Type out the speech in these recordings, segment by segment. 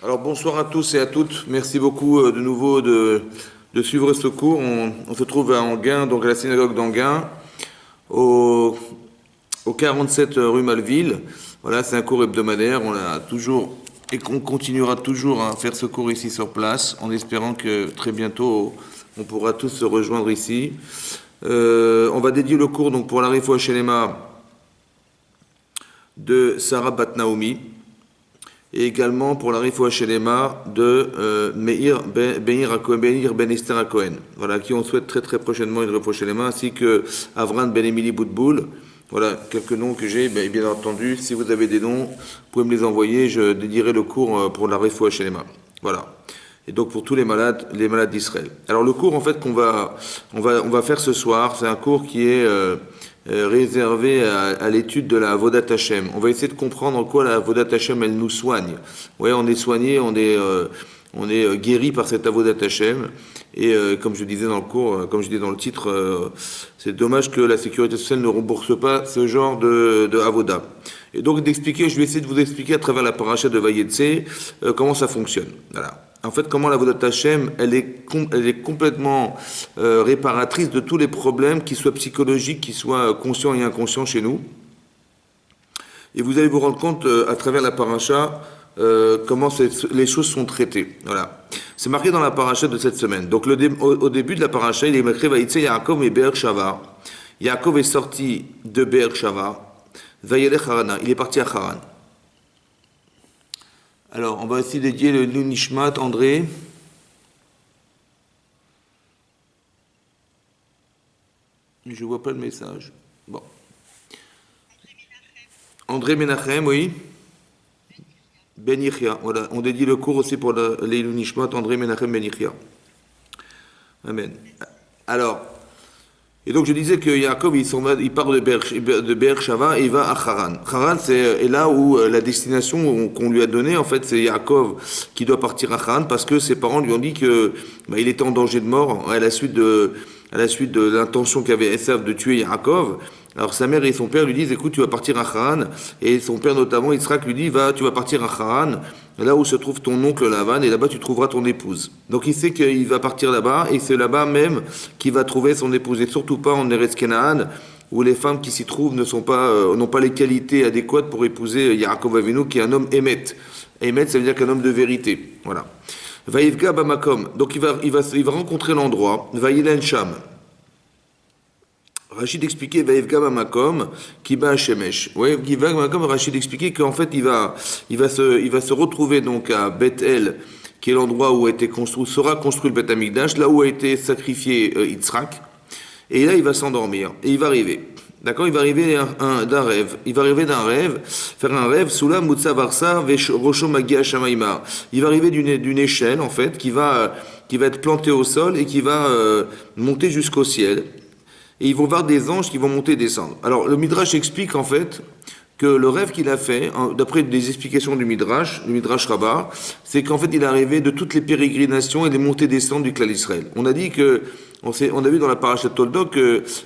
Alors bonsoir à tous et à toutes. Merci beaucoup de nouveau de suivre ce cours. On se trouve à Enghien, donc à la synagogue d'Enghien, au 47 rue Malville. Voilà, c'est un cours hebdomadaire. On a toujours et qu'on continuera toujours à faire ce cours ici sur place, en espérant que très bientôt on pourra tous se rejoindre ici. On va dédier le cours donc pour la Refoua Shelema de Sarah Bat Naomi, et également pour la Refoua Shelema de Meir Ben Esther à Cohen, voilà, qui on souhaite très très prochainement une Refoua Shelema, ainsi que Avran Ben Emily Boutboul. Voilà, quelques noms que j'ai, bien entendu. Si vous avez des noms, vous pouvez me les envoyer, je dédierai le cours pour la Refoua Shelema. Voilà. Et donc pour tous les malades d'Israël. Alors le cours en fait on va faire ce soir, c'est un cours qui est réservé à l'étude de la Avodat Hashem. On va essayer de comprendre en quoi la Avodat Hashem elle nous soigne. Ouais, on est soigné, on est guéri par cette Avodat Hashem. Et comme je disais dans le cours, comme je dis dans le titre, c'est dommage que la sécurité sociale ne rembourse pas ce genre de Avodah. Et donc je vais essayer de vous expliquer à travers la paracha de Vayetse comment ça fonctionne. Voilà. En fait, comment la Avodat Hashem, elle est complètement réparatrice de tous les problèmes, qu'ils soient psychologiques, qu'ils soient conscients et inconscients chez nous. Et vous allez vous rendre compte à travers la paracha comment les choses sont traitées. Voilà. C'est marqué dans la paracha de cette semaine. Donc au début de la paracha, il est marqué Vayitse Yaakov et Be'er Shava. Yaakov est sorti de Be'er Shava. Vayelech Harana. Il est parti à Haran. Alors, on va aussi dédier le Nishmat, André. Je ne vois pas le message. Bon. André Menachem, oui. Ben Yichia. Voilà. On dédie le cours aussi pour les Nishmat, André Menachem Ben Yichia. Amen. Alors, et donc je disais que Yaakov, il part de Be'er Shava et il va à Haran. Haran, c'est là où la destination qu'on lui a donnée, en fait, c'est Yaakov qui doit partir à Haran parce que ses parents lui ont dit que il était en danger de mort à la suite de l'intention qu'avait Esav de tuer Yaakov. Alors sa mère et son père lui disent, écoute, tu vas partir à Haran. Et son père notamment, Yitzhak, lui dit, tu vas partir à Haran, là où se trouve ton oncle Lavan, et là-bas tu trouveras ton épouse. Donc il sait qu'il va partir là-bas, et c'est là-bas même qu'il va trouver son épouse, et surtout pas en Eretz Kenaan, où les femmes qui s'y trouvent n'ont pas les qualités adéquates pour épouser Yaakov Avinu, qui est un homme émet. Émet, ça veut dire qu'un homme de vérité. Voilà. Vaïvga Bamakom. Donc il va rencontrer l'endroit. Vaïlen Sham. Rachid expliquait Vaïvga Bamakom qui bat Shemesh. Ouais, Vaïvga Bamakom, Rachid expliquait qu'en fait il va se retrouver donc à Beth-El, qui est l'endroit où sera construit le Beth Amikdash, là où a été sacrifié Yitzhak. Et là il va s'endormir et il va arriver. D'accord, il va arriver d'un rêve. Il va arriver d'un rêve, faire un rêve. Soula Mutsa Varsa Rosho Magia Shamaima. Il va arriver d'une échelle en fait qui va être plantée au sol et qui va monter jusqu'au ciel. Et ils vont voir des anges qui vont monter et descendre. Alors le Midrash explique en fait que le rêve qu'il a fait, d'après des explications du Midrash Rabbah, c'est qu'en fait il est arrivé de toutes les pérégrinations et les montées et descentes du clan d'Israël. On a dit on a vu dans la parashat Toldot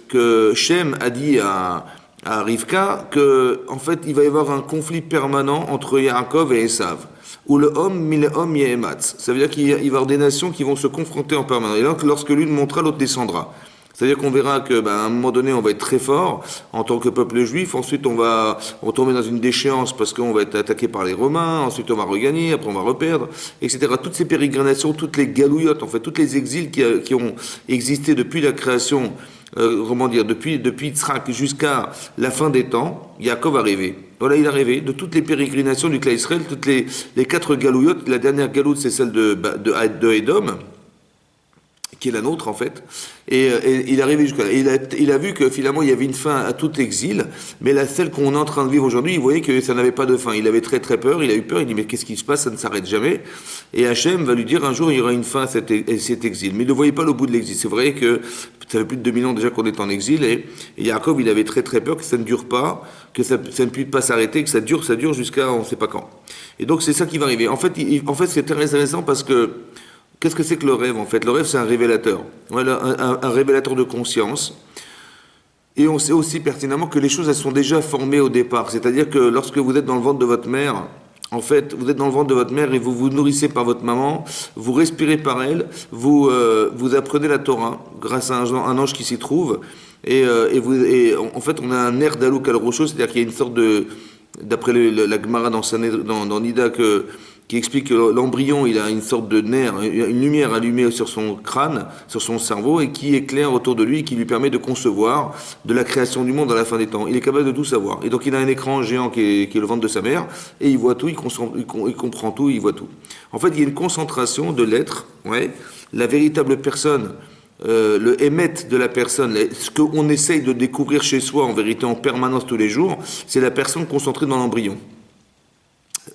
que Shem a dit à Rivka que en fait il va y avoir un conflit permanent entre Yaakov et Esav. Où le homme yehematz. Ça veut dire qu'il va y avoir des nations qui vont se confronter en permanence. Et donc lorsque l'une montera, l'autre descendra. C'est-à-dire qu'on verra que, à un moment donné, on va être très fort en tant que peuple juif. Ensuite, on va tomber dans une déchéance parce qu'on va être attaqué par les Romains. Ensuite, on va regagner. Après, on va reperdre, etc. Toutes ces pérégrinations, toutes les galouillottes, en fait, tous les exils qui ont existé depuis la création, depuis Yitzhak jusqu'à la fin des temps, Yaakov arrivé. Voilà, il est arrivé de toutes les pérégrinations du clan Israël, toutes les 4 galouillottes. La dernière galoute, c'est celle de Édom, qui est la nôtre en fait, et il est arrivé jusqu'à là. Il a vu que finalement il y avait une fin à tout exil, mais celle qu'on est en train de vivre aujourd'hui, il voyait que ça n'avait pas de fin. Il avait très très peur, il a eu peur, il dit mais qu'est-ce qui se passe, ça ne s'arrête jamais. Et Hachem va lui dire un jour il y aura une fin à cet exil. Mais il ne voyait pas le bout de l'exil. C'est vrai que ça fait plus de 2000 ans déjà qu'on est en exil, et Yaakov il avait très très peur que ça ne dure pas, que ça ne puisse pas s'arrêter, que ça dure jusqu'à on ne sait pas quand. Et donc c'est ça qui va arriver. En fait c'est très intéressant parce que qu'est-ce que c'est que le rêve en fait? Le rêve c'est un révélateur. Voilà, un révélateur de conscience. Et on sait aussi pertinemment que les choses elles sont déjà formées au départ. C'est-à-dire que lorsque vous êtes dans le ventre de votre mère, En fait, vous êtes dans le ventre de votre mère et vous vous nourrissez par votre maman, vous respirez par elle, vous apprenez la Torah grâce à un ange qui s'y trouve. En fait, on a un air d'Alouk al-Rocho, c'est-à-dire qu'il y a une sorte de, d'après la Gemara dans Nida, qui explique que l'embryon, il a une sorte de nerf, une lumière allumée sur son crâne, sur son cerveau, et qui éclaire autour de lui, et qui lui permet de concevoir de la création du monde à la fin des temps. Il est capable de tout savoir. Et donc il a un écran géant qui est le ventre de sa mère, et il voit tout, il comprend tout, il voit tout. En fait, il y a une concentration de l'être, ouais, la véritable personne, le émet de la personne, ce qu'on essaye de découvrir chez soi en vérité en permanence tous les jours, c'est la personne concentrée dans l'embryon.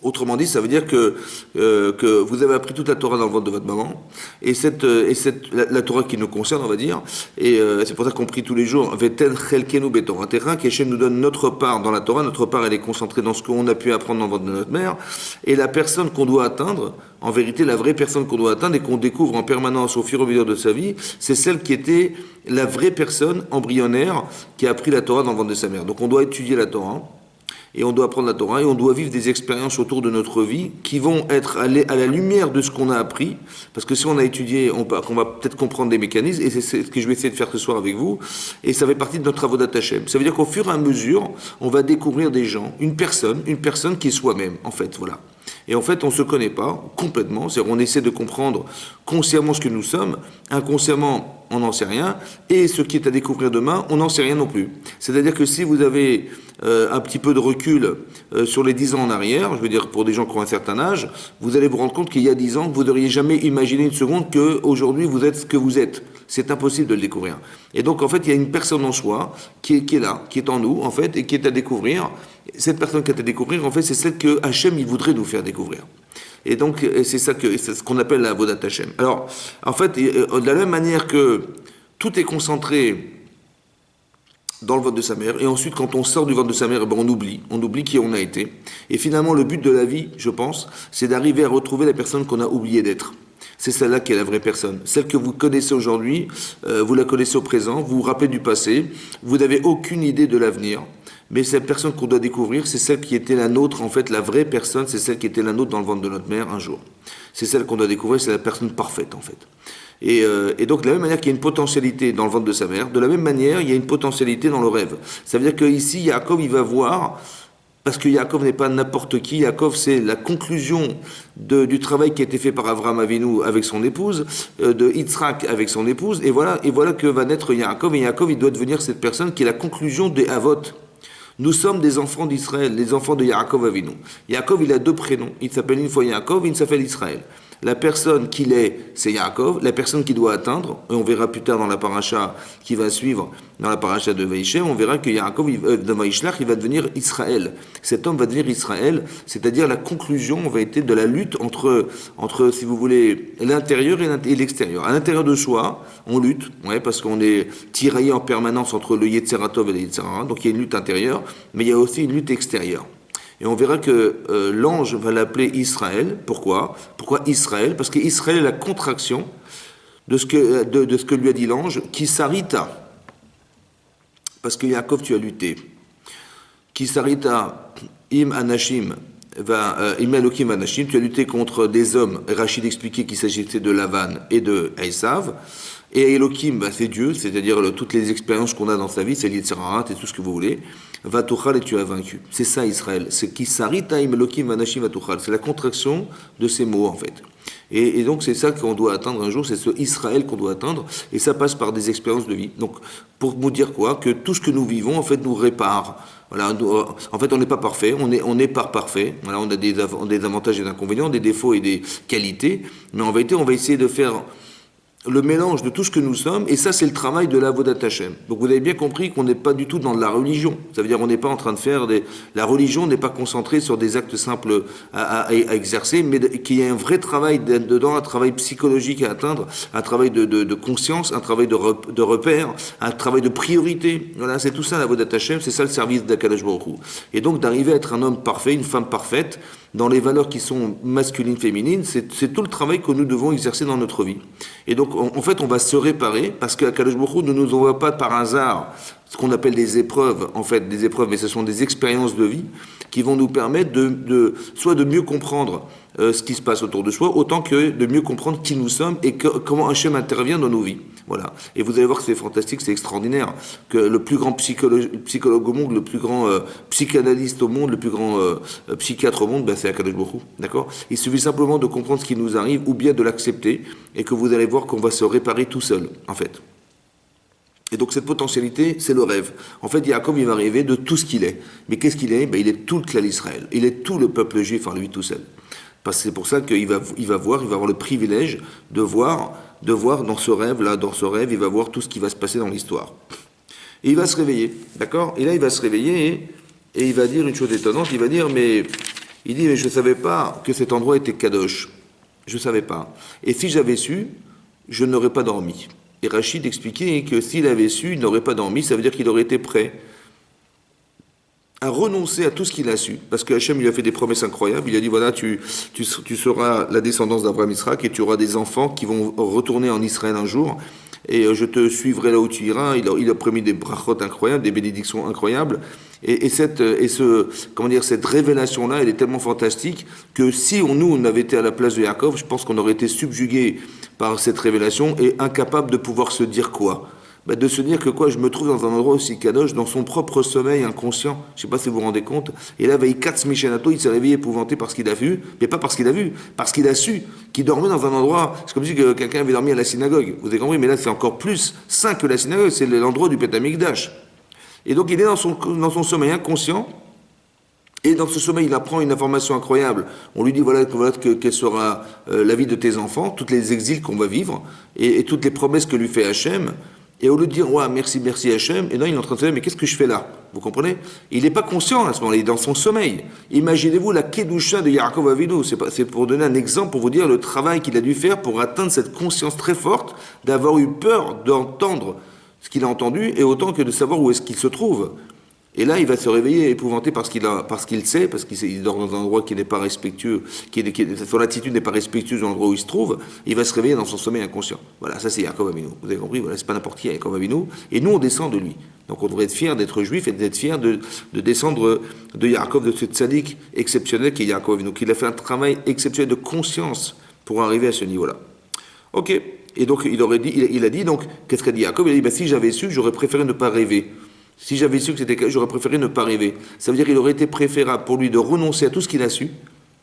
Autrement dit, ça veut dire que vous avez appris toute la Torah dans le ventre de votre maman, la Torah qui nous concerne, on va dire, et c'est pour ça qu'on prie tous les jours, Veten Chelkenu Betorah Terra, qu'Hachem nous donne notre part dans la Torah, notre part elle est concentrée dans ce qu'on a pu apprendre dans le ventre de notre mère, et la personne qu'on doit atteindre, en vérité, la vraie personne qu'on doit atteindre et qu'on découvre en permanence au fur et à mesure de sa vie, c'est celle qui était la vraie personne embryonnaire qui a appris la Torah dans le ventre de sa mère. Donc on doit étudier la Torah, et on doit apprendre la Torah, et on doit vivre des expériences autour de notre vie qui vont être à la lumière de ce qu'on a appris, parce que si on a étudié, on va peut-être comprendre des mécanismes, et c'est ce que je vais essayer de faire ce soir avec vous, et ça fait partie de notre avodat Hashem. Ça veut dire qu'au fur et à mesure, on va découvrir des gens, une personne qui est soi-même, en fait, voilà. Et en fait, on ne se connaît pas complètement, c'est-à-dire on essaie de comprendre consciemment ce que nous sommes, inconsciemment, on n'en sait rien, et ce qui est à découvrir demain, on n'en sait rien non plus. C'est-à-dire que si vous avez un petit peu de recul sur les 10 ans en arrière, je veux dire pour des gens qui ont un certain âge, vous allez vous rendre compte qu'il y a 10 ans, vous n'auriez jamais imaginé une seconde qu'aujourd'hui vous êtes ce que vous êtes. C'est impossible de le découvrir. Et donc en fait, il y a une personne en soi qui est là, qui est en nous en fait, et qui est à découvrir. Cette personne qui est à découvrir, en fait, c'est celle que Hachem il voudrait nous faire découvrir. Et donc c'est ce qu'on appelle la Avodat Hachem. Alors en fait, de la même manière que tout est concentré dans le ventre de sa mère, et ensuite quand on sort du ventre de sa mère, on oublie qui on a été. Et finalement, le but de la vie, je pense, c'est d'arriver à retrouver la personne qu'on a oublié d'être. C'est celle-là qui est la vraie personne. Celle que vous connaissez aujourd'hui, vous la connaissez au présent, vous vous rappelez du passé, vous n'avez aucune idée de l'avenir. Mais cette personne qu'on doit découvrir, c'est celle qui était la nôtre, en fait, la vraie personne, c'est celle qui était la nôtre dans le ventre de notre mère un jour. C'est celle qu'on doit découvrir, c'est la personne parfaite, en fait. Et donc, de la même manière qu'il y a une potentialité dans le ventre de sa mère, de la même manière, il y a une potentialité dans le rêve. Ça veut dire qu'ici, Yaakov, il va voir, parce que Yaakov n'est pas n'importe qui, Yaakov, c'est la conclusion du travail qui a été fait par Avraham Avinu avec son épouse, de Yitzhak avec son épouse, et voilà que va naître Yaakov, et Yaakov, il doit devenir cette personne qui est la conclusion des Havot. Nous sommes des enfants d'Israël, les enfants de Yaakov Avinu. Yaakov, il a 2 prénoms. Il s'appelle une fois Yaakov, il s'appelle Israël. La personne qu'il est, c'est Yaakov. La personne qu'il doit atteindre, et on verra plus tard dans la paracha qui va suivre, dans la paracha de Vaïshem, on verra que Yaakov, de Vaïshlach, il va devenir Israël. Cet homme va devenir Israël, c'est-à-dire la conclusion, on va être de la lutte entre, si vous voulez, l'intérieur et l'extérieur. À l'intérieur de soi, on lutte, ouais, parce qu'on est tiraillé en permanence entre le Yetzeratov et le Yetzerara, donc il y a une lutte intérieure, mais il y a aussi une lutte extérieure. Et on verra que l'ange va l'appeler Israël. Pourquoi Israël? Parce qu'Israël est la contraction de ce que lui a dit l'ange, qui s'arrita. Parce que Yaakov, tu as lutté. Qui s'arrita, im anashim, im elokim anashim, tu as lutté contre des hommes. Rachid expliquait qu'il s'agissait de Lavan et de Esav. Et Elohim, c'est Dieu, c'est-à-dire toutes les expériences qu'on a dans sa vie, c'est l'Yitzhara, c'est tout ce que vous voulez. Vatuchal, et tu as vaincu. C'est ça Israël. C'est qui s'arritaim Elohim vanashim vatuchal. C'est la contraction de ces mots en fait. Et donc c'est ça qu'on doit atteindre un jour, c'est ce Israël qu'on doit atteindre, et ça passe par des expériences de vie. Donc pour vous dire quoi? Que tout ce que nous vivons en fait nous répare. Voilà, en fait on n'est pas parfait, on n'est pas parfait. Voilà, on a des avantages et des inconvénients, des défauts et des qualités, mais en vérité on va essayer de faire le mélange de tout ce que nous sommes, et ça c'est le travail de l'Avodat Hashem. Donc vous avez bien compris qu'on n'est pas du tout dans de la religion. Ça veut dire qu'on n'est pas en train de faire la religion n'est pas concentrée sur des actes simples à exercer, mais qu'il y a un vrai travail dedans, un travail psychologique à atteindre, un travail de conscience, un travail de repère, un travail de priorité. Voilà, c'est tout ça l'Avodat Hashem, c'est ça le service d'Akadosh Baruch Hu. Et donc d'arriver à être un homme parfait, une femme parfaite, dans les valeurs qui sont masculines, féminines, c'est tout le travail que nous devons exercer dans notre vie. Et donc, en fait, on va se réparer, parce qu'Akadosh Baruch Hu ne nous envoie pas par hasard ce qu'on appelle des épreuves, en fait, des épreuves, mais ce sont des expériences de vie qui vont nous permettre soit de mieux comprendre ce qui se passe autour de soi, autant que de mieux comprendre qui nous sommes et comment Hachem intervient dans nos vies. Voilà. Et vous allez voir que c'est fantastique, c'est extraordinaire, que le plus grand psychologue au monde, le plus grand psychanalyste au monde, le plus grand psychiatre au monde, ben c'est Akadosh Baruch Hu, d'accord? Il suffit simplement de comprendre ce qui nous arrive ou bien de l'accepter et que vous allez voir qu'on va se réparer tout seul, en fait. Et donc cette potentialité, c'est le rêve. En fait, Yaakov, il va rêver de tout ce qu'il est. Mais qu'est-ce qu'il est? Ben, il est tout le clan d'Israël. Il est tout le peuple juif en lui tout seul. Parce que c'est pour ça qu'il va avoir le privilège de voir dans ce rêve-là, il va voir tout ce qui va se passer dans l'histoire. Et il va se réveiller, d'accord? Et là, il va se réveiller et il va dire une chose étonnante. Il dit, mais je ne savais pas que cet endroit était kadosh. Je ne savais pas. Et si j'avais su, je n'aurais pas dormi. Et Rachid expliquait que s'il avait su, il n'aurait pas dormi, ça veut dire qu'il aurait été prêt à renoncer à tout ce qu'il a su. Parce que Hachem lui a fait des promesses incroyables. Il a dit, voilà, tu seras la descendance d'Abraham Israël et tu auras des enfants qui vont retourner en Israël un jour. Et je te suivrai là où tu iras. Il a promis des brachot incroyables, des bénédictions incroyables. Et cette révélation-là, elle est tellement fantastique que si on avait été à la place de Yaakov, je pense qu'on aurait été subjugué par cette révélation et incapable de pouvoir se dire quoi? De se dire que je me trouve dans un endroit aussi kadosh, dans son propre sommeil inconscient. Je ne sais pas si vous vous rendez compte. Et là, il s'est réveillé épouvanté par ce qu'il a vu, mais pas parce qu'il a vu, parce qu'il a su qu'il dormait dans un endroit. C'est comme si quelqu'un avait dormi à la synagogue. Vous avez compris? Mais là, c'est encore plus sain que la synagogue. C'est l'endroit du Beth Amikdash. Et donc, il est dans son sommeil inconscient. Et dans ce sommeil, il apprend une information incroyable. On lui dit quelle sera la vie de tes enfants, tous les exils qu'on va vivre, et toutes les promesses que lui fait Hachem. Et au lieu de dire, merci Hachem, et non, il est en train de se dire, mais qu'est-ce que je fais là? Vous comprenez? Il n'est pas conscient à ce moment-là, il est dans son sommeil. Imaginez-vous la Kedusha de Yaakov Avinu. C'est pour donner un exemple, pour vous dire le travail qu'il a dû faire pour atteindre cette conscience très forte, d'avoir eu peur d'entendre ce qu'il a entendu, et autant que de savoir où est-ce qu'il se trouve. Et là, il va se réveiller épouvanté parce qu'il sait, parce qu'il dort dans un endroit qui n'est pas respectueux, son attitude n'est pas respectueuse dans l'endroit où il se trouve. Il va se réveiller dans son sommeil inconscient. Voilà, ça c'est Yaakov Avinu. Vous avez compris? Voilà, c'est pas n'importe qui, Yaakov Avinu. Et nous, on descend de lui. Donc, on devrait être fiers d'être juif et d'être fiers de descendre de Yaakov, de ce tzaddik exceptionnel qui est Yaakov Avinu, qui a fait un travail exceptionnel de conscience pour arriver à ce niveau-là. Ok. Et donc, il a dit, donc, qu'est-ce qu'a dit Yaakov? Il a dit, si j'avais su, j'aurais préféré ne pas rêver. Si j'avais su que c'était, j'aurais préféré ne pas rêver. Ça veut dire qu'il aurait été préférable pour lui de renoncer à tout ce qu'il a su,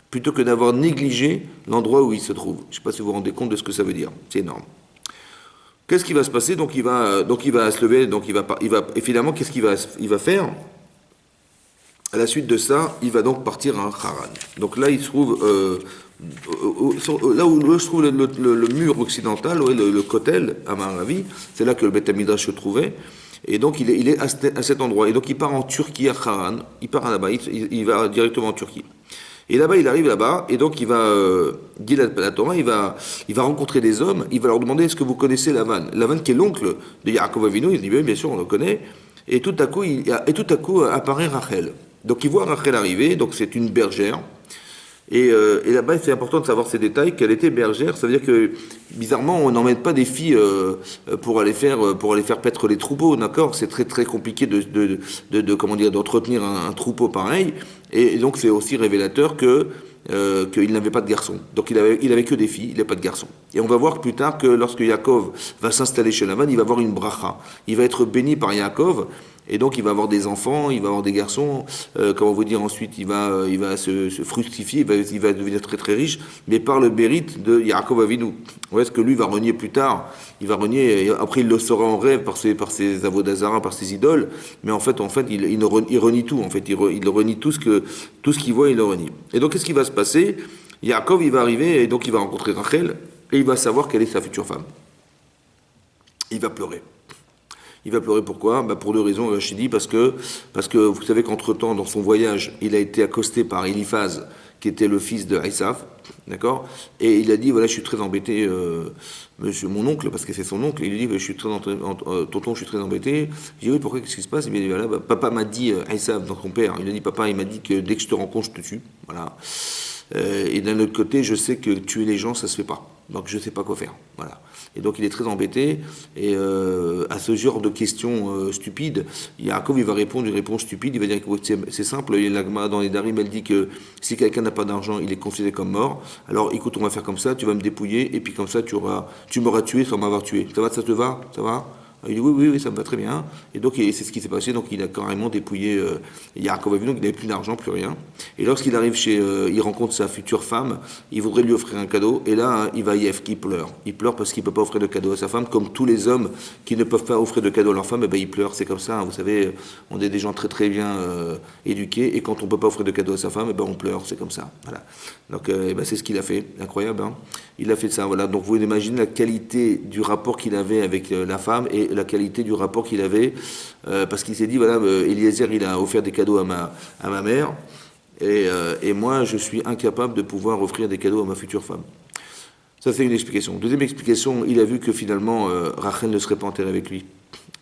plutôt que d'avoir négligé l'endroit où il se trouve. Je ne sais pas si vous vous rendez compte de ce que ça veut dire. C'est énorme. Qu'est-ce qui va se passer? Donc il va se lever. Et finalement, qu'est-ce qu'il va faire? À la suite de ça, il va donc partir à Haran. Donc là, il se trouve là où se trouve le mur occidental, le Kotel à Maravi. C'est là que le Beth Amikdash se trouvait. Et donc, il est à cet endroit. Et donc, il part en Turquie, à Haran. Il part là-bas, il va directement en Turquie. Et là-bas, il arrive là-bas, et donc, il va, dit la Torah, il va rencontrer des hommes, il va leur demander, est-ce que vous connaissez Lavan? Lavan, qui est l'oncle de Yaakov Avinu, il dit, bien sûr, on le connaît. Et tout à coup apparaît Rachel. Donc, il voit Rachel arriver, donc c'est une bergère. Et là-bas, c'est important de savoir ces détails, qu'elle était bergère. Ça veut dire que, bizarrement, on n'emmène pas des filles pour aller faire paître les troupeaux, d'accord? C'est très très compliqué d'entretenir un troupeau pareil. Et donc, c'est aussi révélateur qu'il n'avait pas de garçon. Donc, il avait que des filles, il n'avait pas de garçon. Et on va voir plus tard que lorsque Yaakov va s'installer chez Lavan, il va avoir une bracha. Il va être béni par Yaakov. Et donc, il va avoir des enfants, il va avoir des garçons. Comment vous dire, ensuite, il va se fructifier, il va devenir très très riche, mais par le mérite de Yaakov Avinu. Où est-ce que lui va renier plus tard? Il va renier, et après il le saura en rêve par ses avodazara, par ses idoles. Mais en fait, il renie tout. En fait, il renie tout ce qu'il voit, il le renie. Et donc, qu'est-ce qui va se passer? Yaakov, il va arriver, et donc il va rencontrer Rachel, et il va savoir quelle est sa future femme. Il va pleurer. Il va pleurer pourquoi? Pour deux raisons, Rachidi, parce que vous savez qu'entre-temps, dans son voyage, il a été accosté par Eliphaz, qui était le fils de Esav, d'accord? Et il a dit, voilà, je suis très embêté, monsieur, mon oncle, parce que c'est son oncle, il lui dit, tonton, je suis très embêté. Je dis, oui, pourquoi, qu'est-ce qui se passe? Il dit, voilà, papa m'a dit, Esav, donc son père, il a dit, papa, il m'a dit que dès que je te rencontre, je te tue, voilà. Et d'un autre côté, je sais que tuer les gens, ça se fait pas. Donc je ne sais pas quoi faire. Voilà. Et donc il est très embêté. Et à ce genre de questions stupides, Yaakov il va répondre une réponse stupide. Il va dire que c'est simple. L'Agma dans les Darim, elle dit que si quelqu'un n'a pas d'argent, il est considéré comme mort. Alors écoute, on va faire comme ça. Tu vas me dépouiller et puis comme ça tu m'auras tué sans m'avoir tué. Ça te va? Ça va? Il dit oui, ça me va très bien. Et donc c'est ce qui s'est passé. Donc il a carrément dépouillé Yaakov Avinu. Donc il n'avait plus d'argent, plus rien. Et lorsqu'il arrive il rencontre sa future femme. Il voudrait lui offrir un cadeau. Et là, hein, il va Yef, qui pleure. Il pleure parce qu'il ne peut pas offrir de cadeau à sa femme, comme tous les hommes qui ne peuvent pas offrir de cadeau à leur femme. Et ben ils pleurent. C'est comme ça. Hein, vous savez, on est des gens très très bien éduqués. Et quand on ne peut pas offrir de cadeau à sa femme, et ben on pleure. C'est comme ça. Voilà. Donc c'est ce qu'il a fait. Incroyable. Hein, il a fait ça. Voilà. Donc vous imaginez la qualité du rapport qu'il avait avec la femme et la qualité du rapport qu'il avait, parce qu'il s'est dit, voilà, Eliezer, il a offert des cadeaux à ma mère, et moi, je suis incapable de pouvoir offrir des cadeaux à ma future femme. Ça, c'est une explication. Deuxième explication, il a vu que finalement, Rachel ne serait pas enterrée avec lui.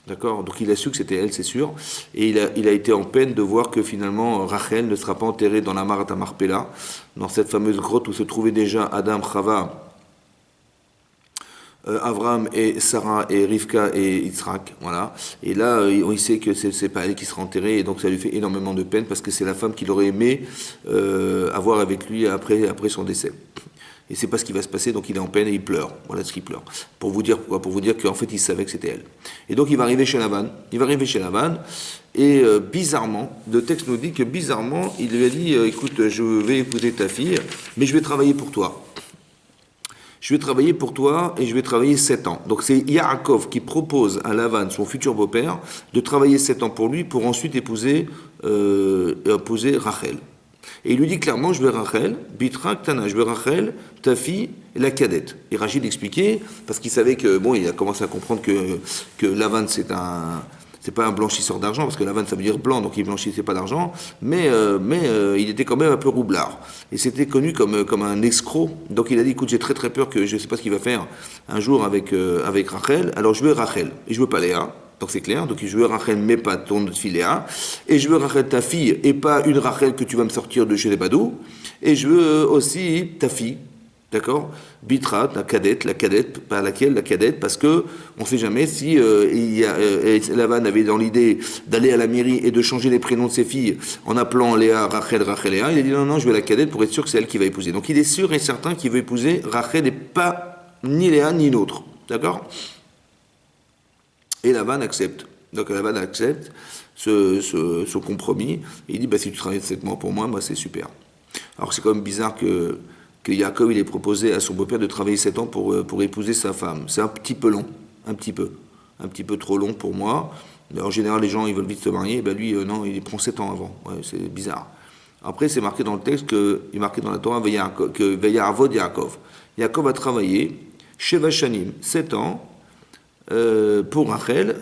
D'accord? Donc il a su que c'était elle, c'est sûr, et il a été en peine de voir que finalement, Rachel ne sera pas enterrée dans la Marat Marpella, dans cette fameuse grotte où se trouvaient déjà Adam, Chava, Abraham et Sarah et Rivka et Yitzhak, voilà. Et là, il sait que c'est pas elle qui sera enterrée, et donc ça lui fait énormément de peine parce que c'est la femme qu'il aurait aimé avoir avec lui après son décès. Et c'est pas ce qui va se passer, donc il est en peine et il pleure. Voilà ce qu'il pleure. Pour vous dire pourquoi? Pour vous dire qu'en fait il savait que c'était elle. Et donc il va arriver chez Lavan. Et bizarrement, le texte nous dit que bizarrement, il lui a dit écoute, je vais épouser ta fille, mais je vais travailler pour toi. Je vais travailler pour toi et je vais travailler 7 ans. Donc c'est Yaakov qui propose à Lavan, son futur beau-père, de travailler 7 ans pour lui pour ensuite épouser Rachel. Et il lui dit clairement, je veux Rachel, Bitra Ktana, je veux Rachel, ta fille, la cadette. Et Rachid expliquait, parce qu'il savait que, bon, il a commencé à comprendre que Lavan c'est pas un blanchisseur d'argent, parce que Lavan ça veut dire blanc, donc il blanchissait pas d'argent, mais il était quand même un peu roublard. Et c'était connu comme un escroc. Donc il a dit, écoute, j'ai très très peur que je sais pas ce qu'il va faire un jour avec Rachel, alors je veux Rachel, et je veux pas Léa. Donc c'est clair, donc je veux Rachel, mais pas ton fille Léa, et je veux Rachel ta fille, et pas une Rachel que tu vas me sortir de chez les Badous, et je veux aussi ta fille. D'accord? Bitra, la cadette, par laquelle la cadette, parce que on ne sait jamais si Lavan avait dans l'idée d'aller à la mairie et de changer les prénoms de ses filles en appelant Léa Rachel, Léa. Il a dit non, je veux la cadette pour être sûr que c'est elle qui va épouser. Donc il est sûr et certain qu'il veut épouser Rachel et pas ni Léa ni une autre. D'accord? Et Lavan accepte. Donc Lavan accepte ce compromis. Et il dit si tu travailles 7 mois pour moi, c'est super. Alors c'est quand même bizarre que Yaakov il ait proposé à son beau-père de travailler 7 ans pour épouser sa femme. C'est un petit peu long, un petit peu trop long pour moi. Mais en général, les gens ils veulent vite se marier, et lui non, il prend 7 ans avant. Ouais, c'est bizarre. Après, c'est marqué dans le texte il est marqué dans la Torah que Veyarvod Yaakov. Yaakov a travaillé Sheva Shanim, 7 ans pour Rachel.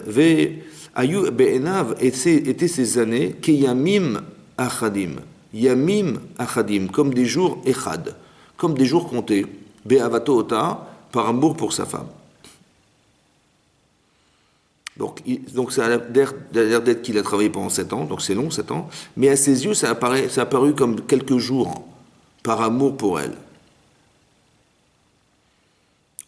Ayu Be'enav étaient ces années Keyamim Achadim. Yamim Achadim, comme des jours Echad. Comme des jours comptés, Be'avato Ota, par amour pour sa femme. Donc ça a l'air d'être qu'il a travaillé pendant 7 ans, donc c'est long, 7 ans, mais à ses yeux, ça a apparu comme quelques jours, par amour pour elle.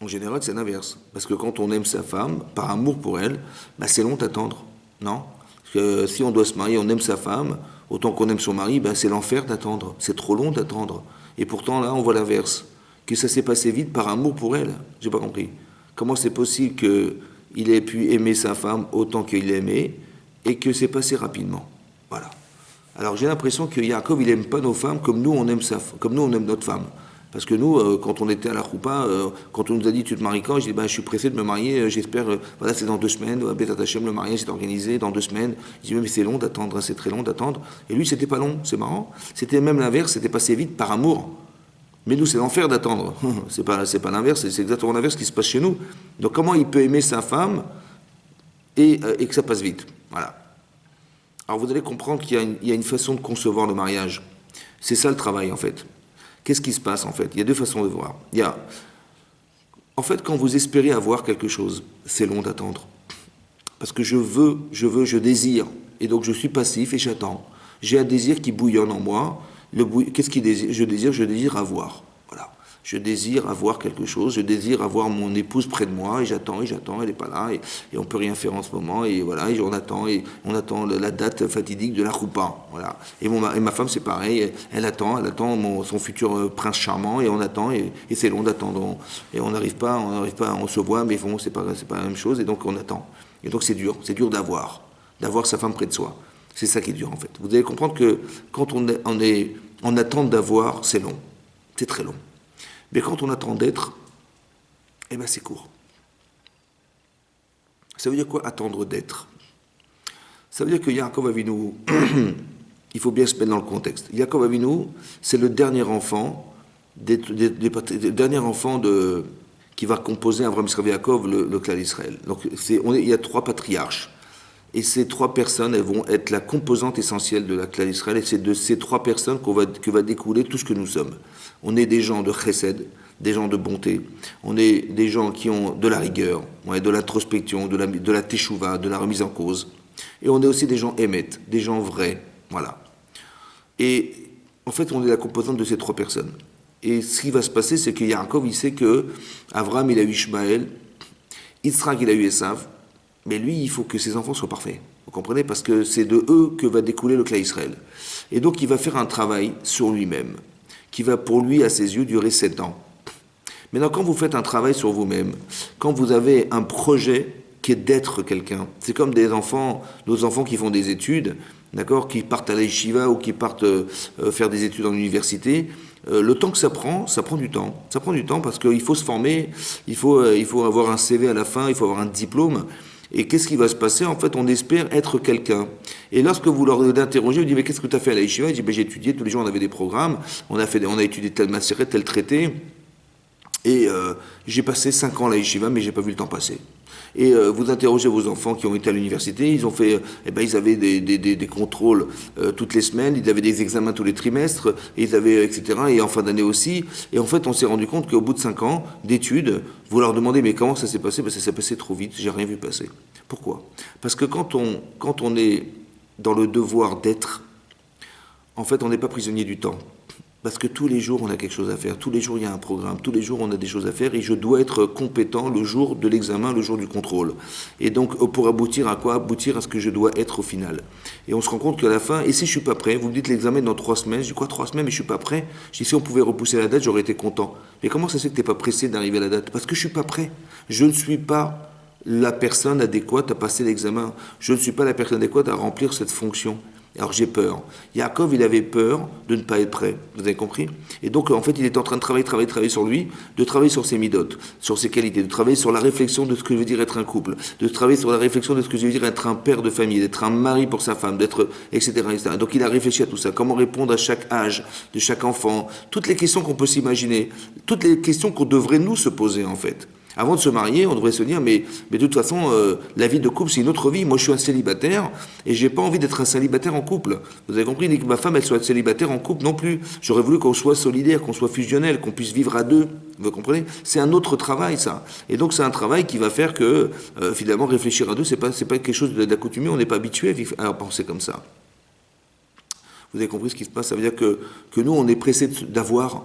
En général, c'est l'inverse, parce que quand on aime sa femme, par amour pour elle, c'est long d'attendre, non? Parce que si on doit se marier, on aime sa femme, autant qu'on aime son mari, c'est l'enfer d'attendre, c'est trop long d'attendre. Et pourtant, là, on voit l'inverse. Que ça s'est passé vite par amour pour elle. J'ai pas compris. Comment c'est possible qu'il ait pu aimer sa femme autant qu'il l'aimait et que c'est passé rapidement? Voilà. Alors j'ai l'impression que Yaakov, il n'aime pas nos femmes comme nous, on aime notre femme. Parce que nous, quand on était à la choupa, quand on nous a dit tu te maries quand, je dis je suis pressé de me marier, j'espère, voilà, c'est dans 2 semaines, B'ezrat Hashem, le mariage est organisé dans 2 semaines. Je dis mais c'est long d'attendre, c'est très long d'attendre. Et lui, c'était pas long, c'est marrant. C'était même l'inverse, c'était passé vite par amour. Mais nous, c'est l'enfer d'attendre. C'est pas l'inverse, c'est exactement l'inverse qui se passe chez nous. Donc comment il peut aimer sa femme et que ça passe vite? Voilà. Alors vous allez comprendre qu'il y a une façon de concevoir le mariage. C'est ça le travail en fait. Qu'est-ce qui se passe en fait? Il y a 2 façons de voir. En fait, quand vous espérez avoir quelque chose, c'est long d'attendre. Parce que je désire. Et donc je suis passif et j'attends. J'ai un désir qui bouillonne en moi. Qu'est-ce qu'il désire? Je désire avoir. Voilà. Je désire avoir quelque chose, je désire avoir mon épouse près de moi, et j'attends, elle n'est pas là, et on peut rien faire en ce moment, et voilà, et on attend la date fatidique de la choupa, voilà. Et ma femme, c'est pareil, elle attend son futur prince charmant, et on attend, et c'est long d'attendre, et on n'arrive pas, on se voit, mais bon, c'est pas la même chose, et donc on attend. Et donc c'est dur d'avoir sa femme près de soi. C'est ça qui est dur, en fait. Vous allez comprendre que quand on est en attente d'avoir, c'est long, c'est très long. Mais quand on attend d'être, eh bien c'est court. Ça veut dire quoi, attendre d'être? Ça veut dire que Yaakov Avinu, il faut bien se mettre dans le contexte. Yaakov Avinu, c'est le dernier enfant, qui va composer Avraham, Yitzchak, Yaakov, le clan d'Israël. Donc il y a 3 patriarches. Et ces 3 personnes, elles vont être la composante essentielle de la clan d'Israël. Et c'est de ces 3 personnes que va découler tout ce que nous sommes. On est des gens de chesed, des gens de bonté. On est des gens qui ont de la rigueur, de l'introspection, de la teshuva, de la remise en cause. Et on est aussi des gens émettes, des gens vrais. Voilà. Et en fait, on est la composante de ces 3 personnes. Et ce qui va se passer, c'est que Yaakov, il sait que Avraham, il a eu Ishmaël, Yitzhak, il a eu Esav. Mais lui, il faut que ses enfants soient parfaits. Vous comprenez? Parce que c'est de eux que va découler le clan Israël. Et donc, il va faire un travail sur lui-même, qui va pour lui, à ses yeux, durer 7 ans. Maintenant, quand vous faites un travail sur vous-même, quand vous avez un projet qui est d'être quelqu'un, c'est comme nos enfants qui font des études, d'accord, qui partent à l'Yeshiva ou qui partent faire des études en université. Le temps que ça prend du temps. Ça prend du temps parce qu'il faut se former, il faut avoir un CV à la fin, il faut avoir un diplôme. Et qu'est-ce qui va se passer? En fait, on espère être quelqu'un. Et lorsque vous leur interrogez, vous dites, mais qu'est-ce que tu as fait à la Yeshiva? Il dit, j'ai étudié, tous les jours on avait des programmes, on a étudié tel macéré, tel traité, et j'ai passé 5 ans à la Yeshiva, mais j'ai pas vu le temps passer. Et vous interrogez vos enfants qui ont été à l'université, ils ont fait, ils avaient des contrôles toutes les semaines, ils avaient des examens tous les trimestres, etc. Et en fin d'année aussi. Et en fait, on s'est rendu compte qu'au bout de 5 ans d'études, vous leur demandez, mais comment ça s'est passé? Ça s'est passé trop vite, j'ai rien vu passer. Pourquoi? Parce que quand on est dans le devoir d'être, en fait, on n'est pas prisonnier du temps. Parce que tous les jours, on a quelque chose à faire. Tous les jours, il y a un programme. Tous les jours, on a des choses à faire. Et je dois être compétent le jour de l'examen, le jour du contrôle. Et donc, pour aboutir à quoi? Aboutir à ce que je dois être au final. Et on se rend compte qu'à la fin, et si je suis pas prêt, vous me dites l'examen dans 3 semaines. Je dis quoi, 3 semaines, mais je suis pas prêt? Je dis, si on pouvait repousser la date, j'aurais été content. Mais comment ça se fait que tu n'es pas pressé d'arriver à la date? Parce que je suis pas prêt. Je ne suis pas la personne adéquate à passer l'examen. Je ne suis pas la personne adéquate à remplir cette fonction. Alors j'ai peur. Yaakov, il avait peur de ne pas être prêt. Vous avez compris? Et donc, en fait, il est en train de travailler sur lui, de travailler sur ses midotes, sur ses qualités, de travailler sur la réflexion de ce que veut dire être un couple, de travailler sur la réflexion de ce que veut dire être un père de famille, d'être un mari pour sa femme, etc., etc. Donc, il a réfléchi à tout ça. Comment répondre à chaque âge de chaque enfant. Toutes les questions qu'on peut s'imaginer. Toutes les questions qu'on devrait nous se poser, en fait. Avant de se marier, on devrait se dire, mais de toute façon, la vie de couple, c'est une autre vie. Moi, je suis un célibataire et j'ai pas envie d'être un célibataire en couple. Vous avez compris, ni que ma femme, elle soit célibataire en couple non plus. J'aurais voulu qu'on soit solidaire, qu'on soit fusionnel, qu'on puisse vivre à deux. Vous comprenez? C'est un autre travail, ça. Et donc, c'est un travail qui va faire que, finalement, réfléchir à deux, c'est pas quelque chose d'accoutumé. On n'est pas habitué à penser comme ça. Vous avez compris ce qui se passe? Ça veut dire que nous, on est pressé d'avoir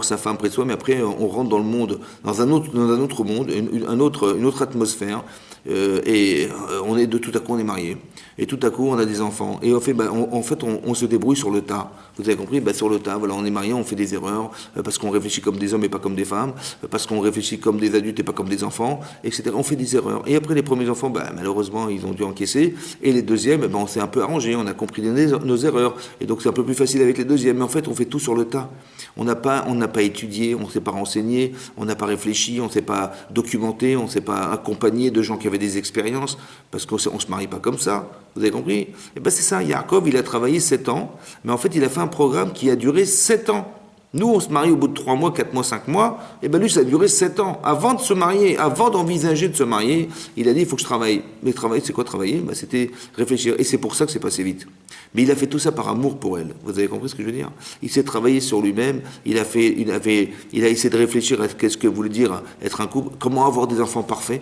sa femme près de soi, mais après on rentre dans le monde, dans un autre monde, une autre atmosphère, et on est tout à coup on est marié, et tout à coup on a des enfants, et en fait on se débrouille sur le tas. Vous avez compris? Sur le tas, voilà, on est marié, on fait des erreurs, parce qu'on réfléchit comme des hommes et pas comme des femmes, parce qu'on réfléchit comme des adultes et pas comme des enfants, etc. On fait des erreurs. Et après les premiers enfants, malheureusement ils ont dû encaisser, et les deuxièmes, on s'est un peu arrangé, on a compris nos erreurs, et donc c'est un peu plus facile avec les deuxièmes. Mais en fait on fait tout sur le tas. On n'a pas étudié, on ne s'est pas renseigné, on n'a pas réfléchi, on ne s'est pas documenté, on ne s'est pas accompagné de gens qui avaient des expériences, parce qu'on ne se marie pas comme ça. Vous avez compris? Et c'est ça, Yaakov, il a travaillé 7 ans, mais en fait il a fait un programme qui a duré 7 ans. Nous, on se marie au bout de 3 mois, 4 mois, 5 mois, et lui, ça a duré 7 ans. Avant de se marier, avant d'envisager de se marier, il a dit, il faut que je travaille. Mais travailler, c'est quoi travailler? C'était réfléchir. Et c'est pour ça que c'est passé vite. Mais il a fait tout ça par amour pour elle. Vous avez compris ce que je veux dire? Il s'est travaillé sur lui-même, il a essayé de réfléchir à ce que voulait dire être un couple, comment avoir des enfants parfaits.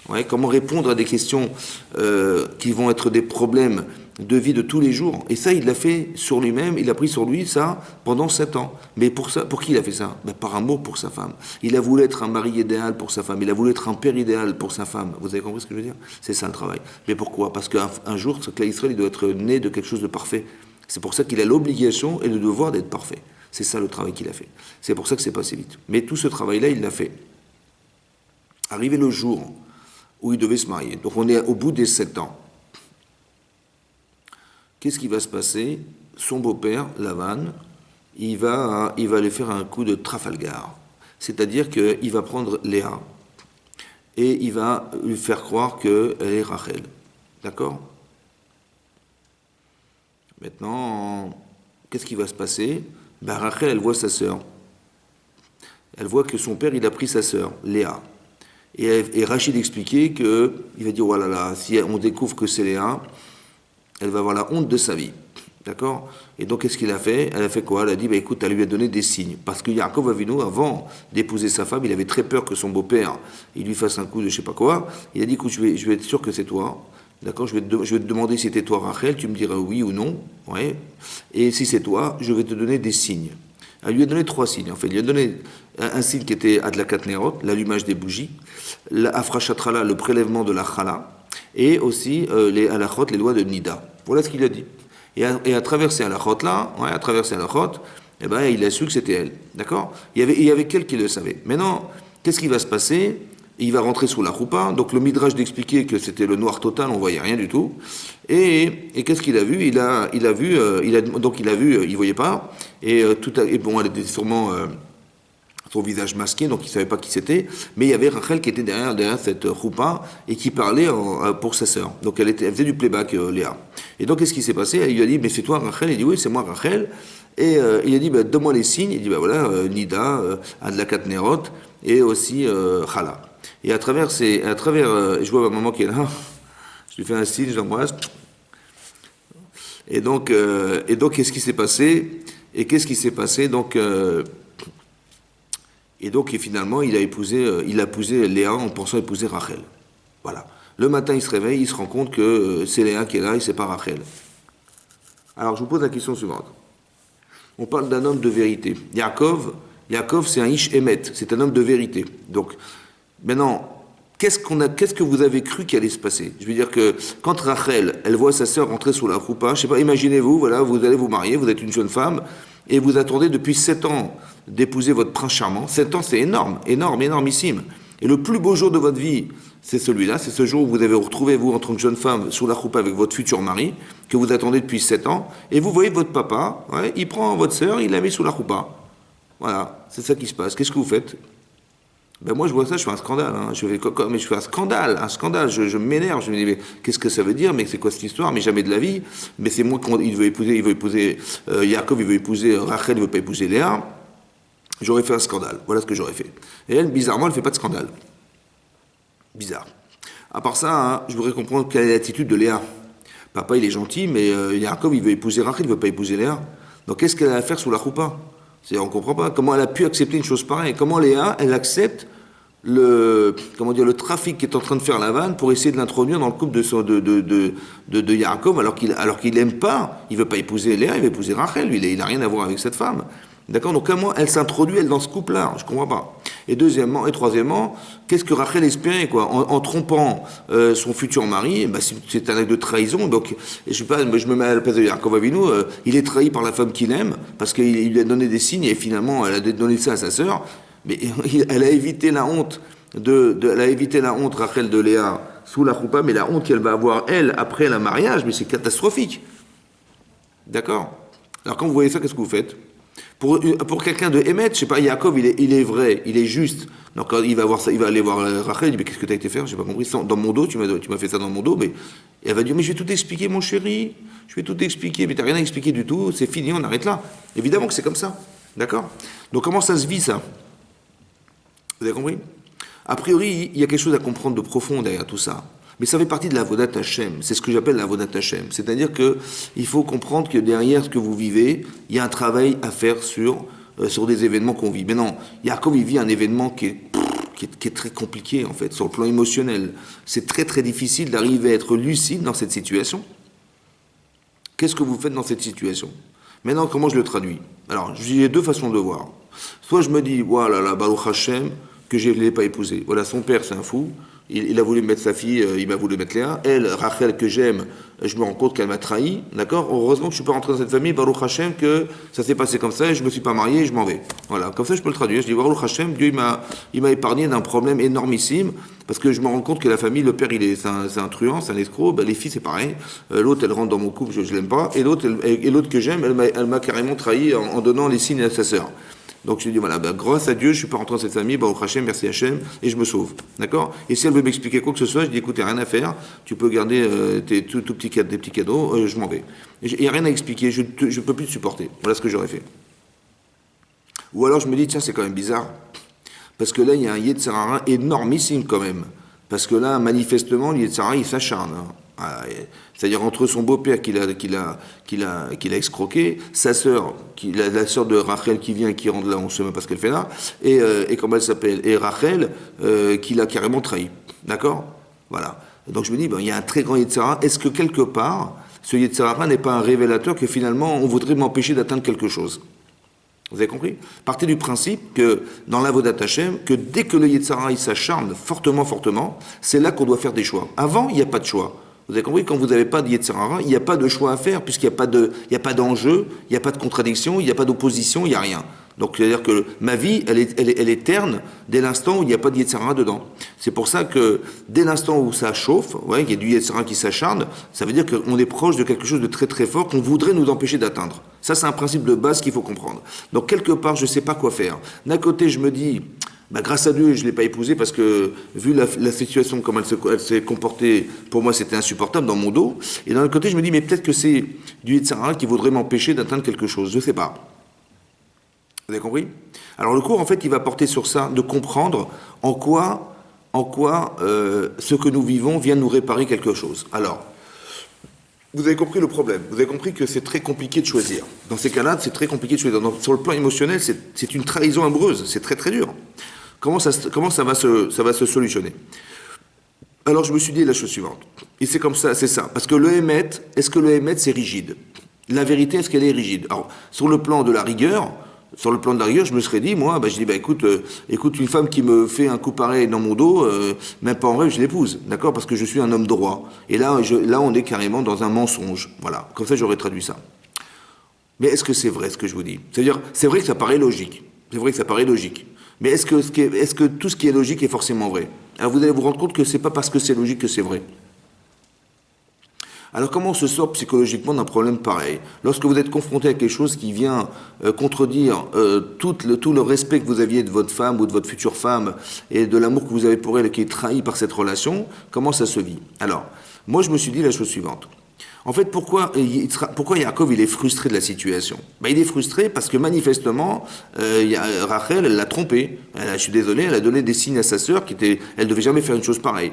Ouais, comment répondre à des questions qui vont être des problèmes de vie de tous les jours. Et ça, il l'a fait sur lui-même, il a pris sur lui ça pendant 7 ans. Mais pour qui il a fait ça? Ben, par amour pour sa femme. Il a voulu être un mari idéal pour sa femme, il a voulu être un père idéal pour sa femme. Vous avez compris ce que je veux dire? C'est ça le travail. Mais pourquoi? Parce qu'un jour, ce clan Israël, il doit être né de quelque chose de parfait. C'est pour ça qu'il a l'obligation et le devoir d'être parfait. C'est ça le travail qu'il a fait. C'est pour ça que c'est passé vite. Mais tout ce travail-là, il l'a fait. Arrivé le jour où il devait se marier, donc on est au bout des 7 ans. Qu'est-ce qui va se passer? Son beau-père, Lavan, il va aller faire un coup de Trafalgar. C'est-à-dire qu'il va prendre Léa et il va lui faire croire qu'elle est Rachel. D'accord? Maintenant, qu'est-ce qui va se passer? Ben, Rachel, elle voit sa sœur. Elle voit que son père, il a pris sa sœur, Léa. Et Rachid expliquait qu'il va dire, oh là là, si on découvre que c'est Léa, elle va avoir la honte de sa vie. D'accord? Et donc, qu'est-ce qu'il a fait? Elle a fait quoi? Elle a dit, bah, écoute, elle lui a donné des signes. Parce que Yaakov Avinu, avant d'épouser sa femme, il avait très peur que son beau-père, il lui fasse un coup de je sais pas quoi. Il a dit, écoute, je vais être sûr que c'est toi. D'accord? Je vais te demander si c'était toi, Rachel, tu me diras oui ou non. Ouais. Et si c'est toi, je vais te donner des signes. Elle lui a donné 3 signes, en fait. Il lui a donné un signe qui était Adlakat Nerot, l'allumage des bougies, l'Afrachatrala, le prélèvement de la Chala, et aussi les halachot, les lois de Nida. Voilà ce qu'il a dit. Et à travers ces halachot-là, eh ben, il a su que c'était elle. D'accord? Il y avait qu'elle qui le savait. Maintenant, qu'est-ce qui va se passer? Il va rentrer sous la choupa, donc le midrash d'expliquer que c'était le noir total, on voyait rien du tout. Et qu'est-ce qu'il a vu? Il voyait pas. Et bon, elle était sûrement son visage masqué, donc il savait pas qui c'était. Mais il y avait Rachel qui était derrière cette choupa et qui parlait pour sa sœur. Donc elle faisait du playback, Léa. Et donc qu'est-ce qui s'est passé? Il lui a dit, mais c'est toi Rachel? Il dit, oui, c'est moi Rachel. Et il a dit, bah, donne-moi les signes. Il dit, bah voilà, Nida, Adlakat Nerot et aussi Chala. Et à travers, je vois ma maman qui est là, je lui fais un signe, je l'embrasse. Et donc, qu'est-ce qui s'est passé? Et finalement, il a épousé Léa en pensant épouser Rachel. Voilà. Le matin, il se réveille, il se rend compte que c'est Léa qui est là et c'est pas Rachel. Alors, je vous pose la question suivante. On parle d'un homme de vérité. Yaakov, c'est un Ish Emet, c'est un homme de vérité. Donc, maintenant, qu'est-ce que vous avez cru qu'il allait se passer? Je veux dire que quand Rachel, elle voit sa sœur rentrer sous la choupa, je sais pas, imaginez-vous, voilà, vous allez vous marier, vous êtes une jeune femme, et vous attendez depuis 7 ans d'épouser votre prince charmant. 7 ans, c'est énorme, énormissime. Et le plus beau jour de votre vie, c'est celui-là, c'est ce jour où vous avez retrouvé, vous, en tant que jeune femme, sous la choupa avec votre futur mari, que vous attendez depuis 7 ans, et vous voyez votre papa, ouais, il prend votre sœur, il la met sous la choupa. Voilà, c'est ça qui se passe. Qu'est-ce que vous faites? Ben moi je vois ça, je fais un scandale, hein. Je fais un scandale, je m'énerve, je me dis mais qu'est-ce que ça veut dire, mais c'est quoi cette histoire, mais jamais de la vie, mais c'est moi il veut épouser Yaakov, il veut épouser Rachel, il veut pas épouser Léa, j'aurais fait un scandale, voilà ce que j'aurais fait. Et elle, bizarrement, elle fait pas de scandale. Bizarre. À part ça, hein, je voudrais comprendre quelle est l'attitude de Léa. Papa il est gentil, mais Yaakov il veut épouser Rachel, il veut pas épouser Léa. Donc qu'est-ce qu'elle a à faire sous la choupa? On ne comprend pas comment elle a pu accepter une chose pareille. Comment Léa, elle accepte le trafic qu'est en train de faire Lavan pour essayer de l'introduire dans le couple de Yaakov alors qu'il n'aime pas, il ne veut pas épouser Léa, il veut épouser Rachel, lui, il n'a rien à voir avec cette femme. D'accord? Donc comment elle s'introduit, elle, dans ce couple-là? Je ne comprends pas. Et troisièmement, qu'est-ce que Rachel espérait, quoi? En trompant son futur mari, bah, c'est un acte de trahison. Donc, je sais pas, je me mets à la place de Yaakov Avinu, il est trahi par la femme qu'il aime, parce qu'il lui a donné des signes, et finalement, elle a donné ça à sa sœur. Mais elle a évité la honte Rachel de Léa sous la choupa, mais la honte qu'elle va avoir, elle, après le mariage, mais c'est catastrophique. D'accord? Alors quand vous voyez ça, qu'est-ce que vous faites? Pour quelqu'un de Hémet, je sais pas, Yaakov, il est vrai, il est juste. Donc quand il va aller voir Rachel, il dit mais qu'est-ce que tu as été faire? J'ai pas compris. Dans mon dos, tu m'as fait ça dans mon dos, mais et elle va dire mais je vais tout expliquer, mon chéri. Je vais tout expliquer, mais t'as rien à expliquer du tout. C'est fini, on arrête là. Évidemment que c'est comme ça, d'accord? Donc comment ça se vit ça? Vous avez compris? A priori, il y a quelque chose à comprendre de profond derrière tout ça. Mais ça fait partie de la Avodat Hashem. C'est ce que j'appelle la Avodat Hashem. C'est-à-dire qu'il faut comprendre que derrière ce que vous vivez, il y a un travail à faire sur des événements qu'on vit. Mais non, Yaakov, il vit un événement qui est très compliqué, en fait, sur le plan émotionnel. C'est très, très difficile d'arriver à être lucide dans cette situation. Qu'est-ce que vous faites dans cette situation? Maintenant, comment je le traduis? Alors, j'ai deux façons de voir. Soit je me dis, voilà, la Baruch Hashem, que je ne l'ai pas épousée. Voilà, son père, c'est un fou. Il a voulu mettre sa fille, il m'a voulu mettre Léa. Elle, Rachel, que j'aime, je me rends compte qu'elle m'a trahi. D'accord? Heureusement que je ne suis pas rentré dans cette famille, Baruch Hashem, que ça s'est passé comme ça et je ne me suis pas marié et je m'en vais. Voilà, comme ça je peux le traduire. Je dis, Baruch Hashem, Dieu il m'a épargné d'un problème énormissime parce que je me rends compte que la famille, le père, c'est un truand, c'est un escroc. Ben, les filles, c'est pareil. L'autre, elle rentre dans mon couple, je ne l'aime pas. Et l'autre que j'aime, elle m'a carrément trahi en donnant les signes à sa sœur. Donc je lui dis, voilà, ben, grâce à Dieu, je suis pas rentré dans cette famille, Baruch Hashem, merci Hashem, et je me sauve. D'accord? Et si elle veut m'expliquer quoi que ce soit, je dis, écoute, il n'y a rien à faire, tu peux garder tes petits cadeaux, je m'en vais. Il n'y a rien à expliquer, je ne peux plus te supporter. Voilà ce que j'aurais fait. Ou alors je me dis, tiens, c'est quand même bizarre, parce que là, il y a un Yetzer Hara énormissime quand même. Parce que là, manifestement, le Yetzer Hara, il s'acharne. C'est-à-dire entre son beau-père qu'il a escroqué, sa sœur, la sœur de Rachel qui vient et qui rentre là, on ne sait même pas ce qu'elle fait là, et comment elle s'appelle, et Rachel, qu'il a carrément trahi. D'accord? Voilà. Donc je me dis, ben, il y a un très grand Yetzer Hara. Est-ce que quelque part, ce Yetzer Hara n'est pas un révélateur que finalement, on voudrait m'empêcher d'atteindre quelque chose? Vous avez compris? Partez du principe que, dans l'Avodat Hashem, que dès que le Yetzer Hara s'acharne fortement, c'est là qu'on doit faire des choix. Avant, il n'y a pas de choix. Vous avez compris, quand vous n'avez pas de Yetzer Hara, il n'y a pas de choix à faire, puisqu'il n'y a pas d'enjeu, il n'y a pas de contradiction, il n'y a pas d'opposition, il n'y a rien. Donc, c'est-à-dire que ma vie, elle est terne dès l'instant où il n'y a pas de Yetzer Hara dedans. C'est pour ça que, dès l'instant où ça chauffe, ouais, il y a du Yetzer Hara qui s'acharne, ça veut dire qu'on est proche de quelque chose de très très fort qu'on voudrait nous empêcher d'atteindre. Ça, c'est un principe de base qu'il faut comprendre. Donc, quelque part, je ne sais pas quoi faire. D'un côté, je me dis, bah, grâce à Dieu, je ne l'ai pas épousée parce que, vu la situation, comme elle s'est comportée, pour moi, c'était insupportable dans mon dos. Et d'un autre côté, je me dis, mais peut-être que c'est du Yetzer Hara qui voudrait m'empêcher d'atteindre quelque chose. Je ne sais pas. Vous avez compris? Alors, le cours, en fait, il va porter sur ça, de comprendre en quoi ce que nous vivons vient nous réparer quelque chose. Alors, vous avez compris le problème. Vous avez compris que c'est très compliqué de choisir. Dans ces cas-là, c'est très compliqué de choisir. Donc, sur le plan émotionnel, c'est une trahison amoureuse. C'est très, très dur. Comment ça va se solutionner? Alors je me suis dit la chose suivante. Et c'est comme ça, c'est ça. Parce que le Hémet, est-ce que le Hémet c'est rigide? La vérité, est-ce qu'elle est rigide? Alors, sur le plan de la rigueur, je me serais dit, moi, je dis, écoute, une femme qui me fait un coup pareil dans mon dos, même pas en rêve, je l'épouse, d'accord? Parce que je suis un homme droit. Et là, on est carrément dans un mensonge. Voilà. Comme ça, j'aurais traduit ça. Mais est-ce que c'est vrai ce que je vous dis? C'est-à-dire, c'est vrai que ça paraît logique. C'est vrai que ça paraît logique. Mais est-ce que tout ce qui est logique est forcément vrai? Alors vous allez vous rendre compte que c'est pas parce que c'est logique que c'est vrai. Alors comment on se sort psychologiquement d'un problème pareil? Lorsque vous êtes confronté à quelque chose qui vient contredire tout le respect que vous aviez de votre femme ou de votre future femme et de l'amour que vous avez pour elle et qui est trahi par cette relation, comment ça se vit? Alors, moi je me suis dit la chose suivante. En fait, pourquoi Yaakov il est frustré de la situation? Il est frustré parce que manifestement, Rachel, elle l'a trompé. Je suis désolé, elle a donné des signes à sa sœur elle devait jamais faire une chose pareille.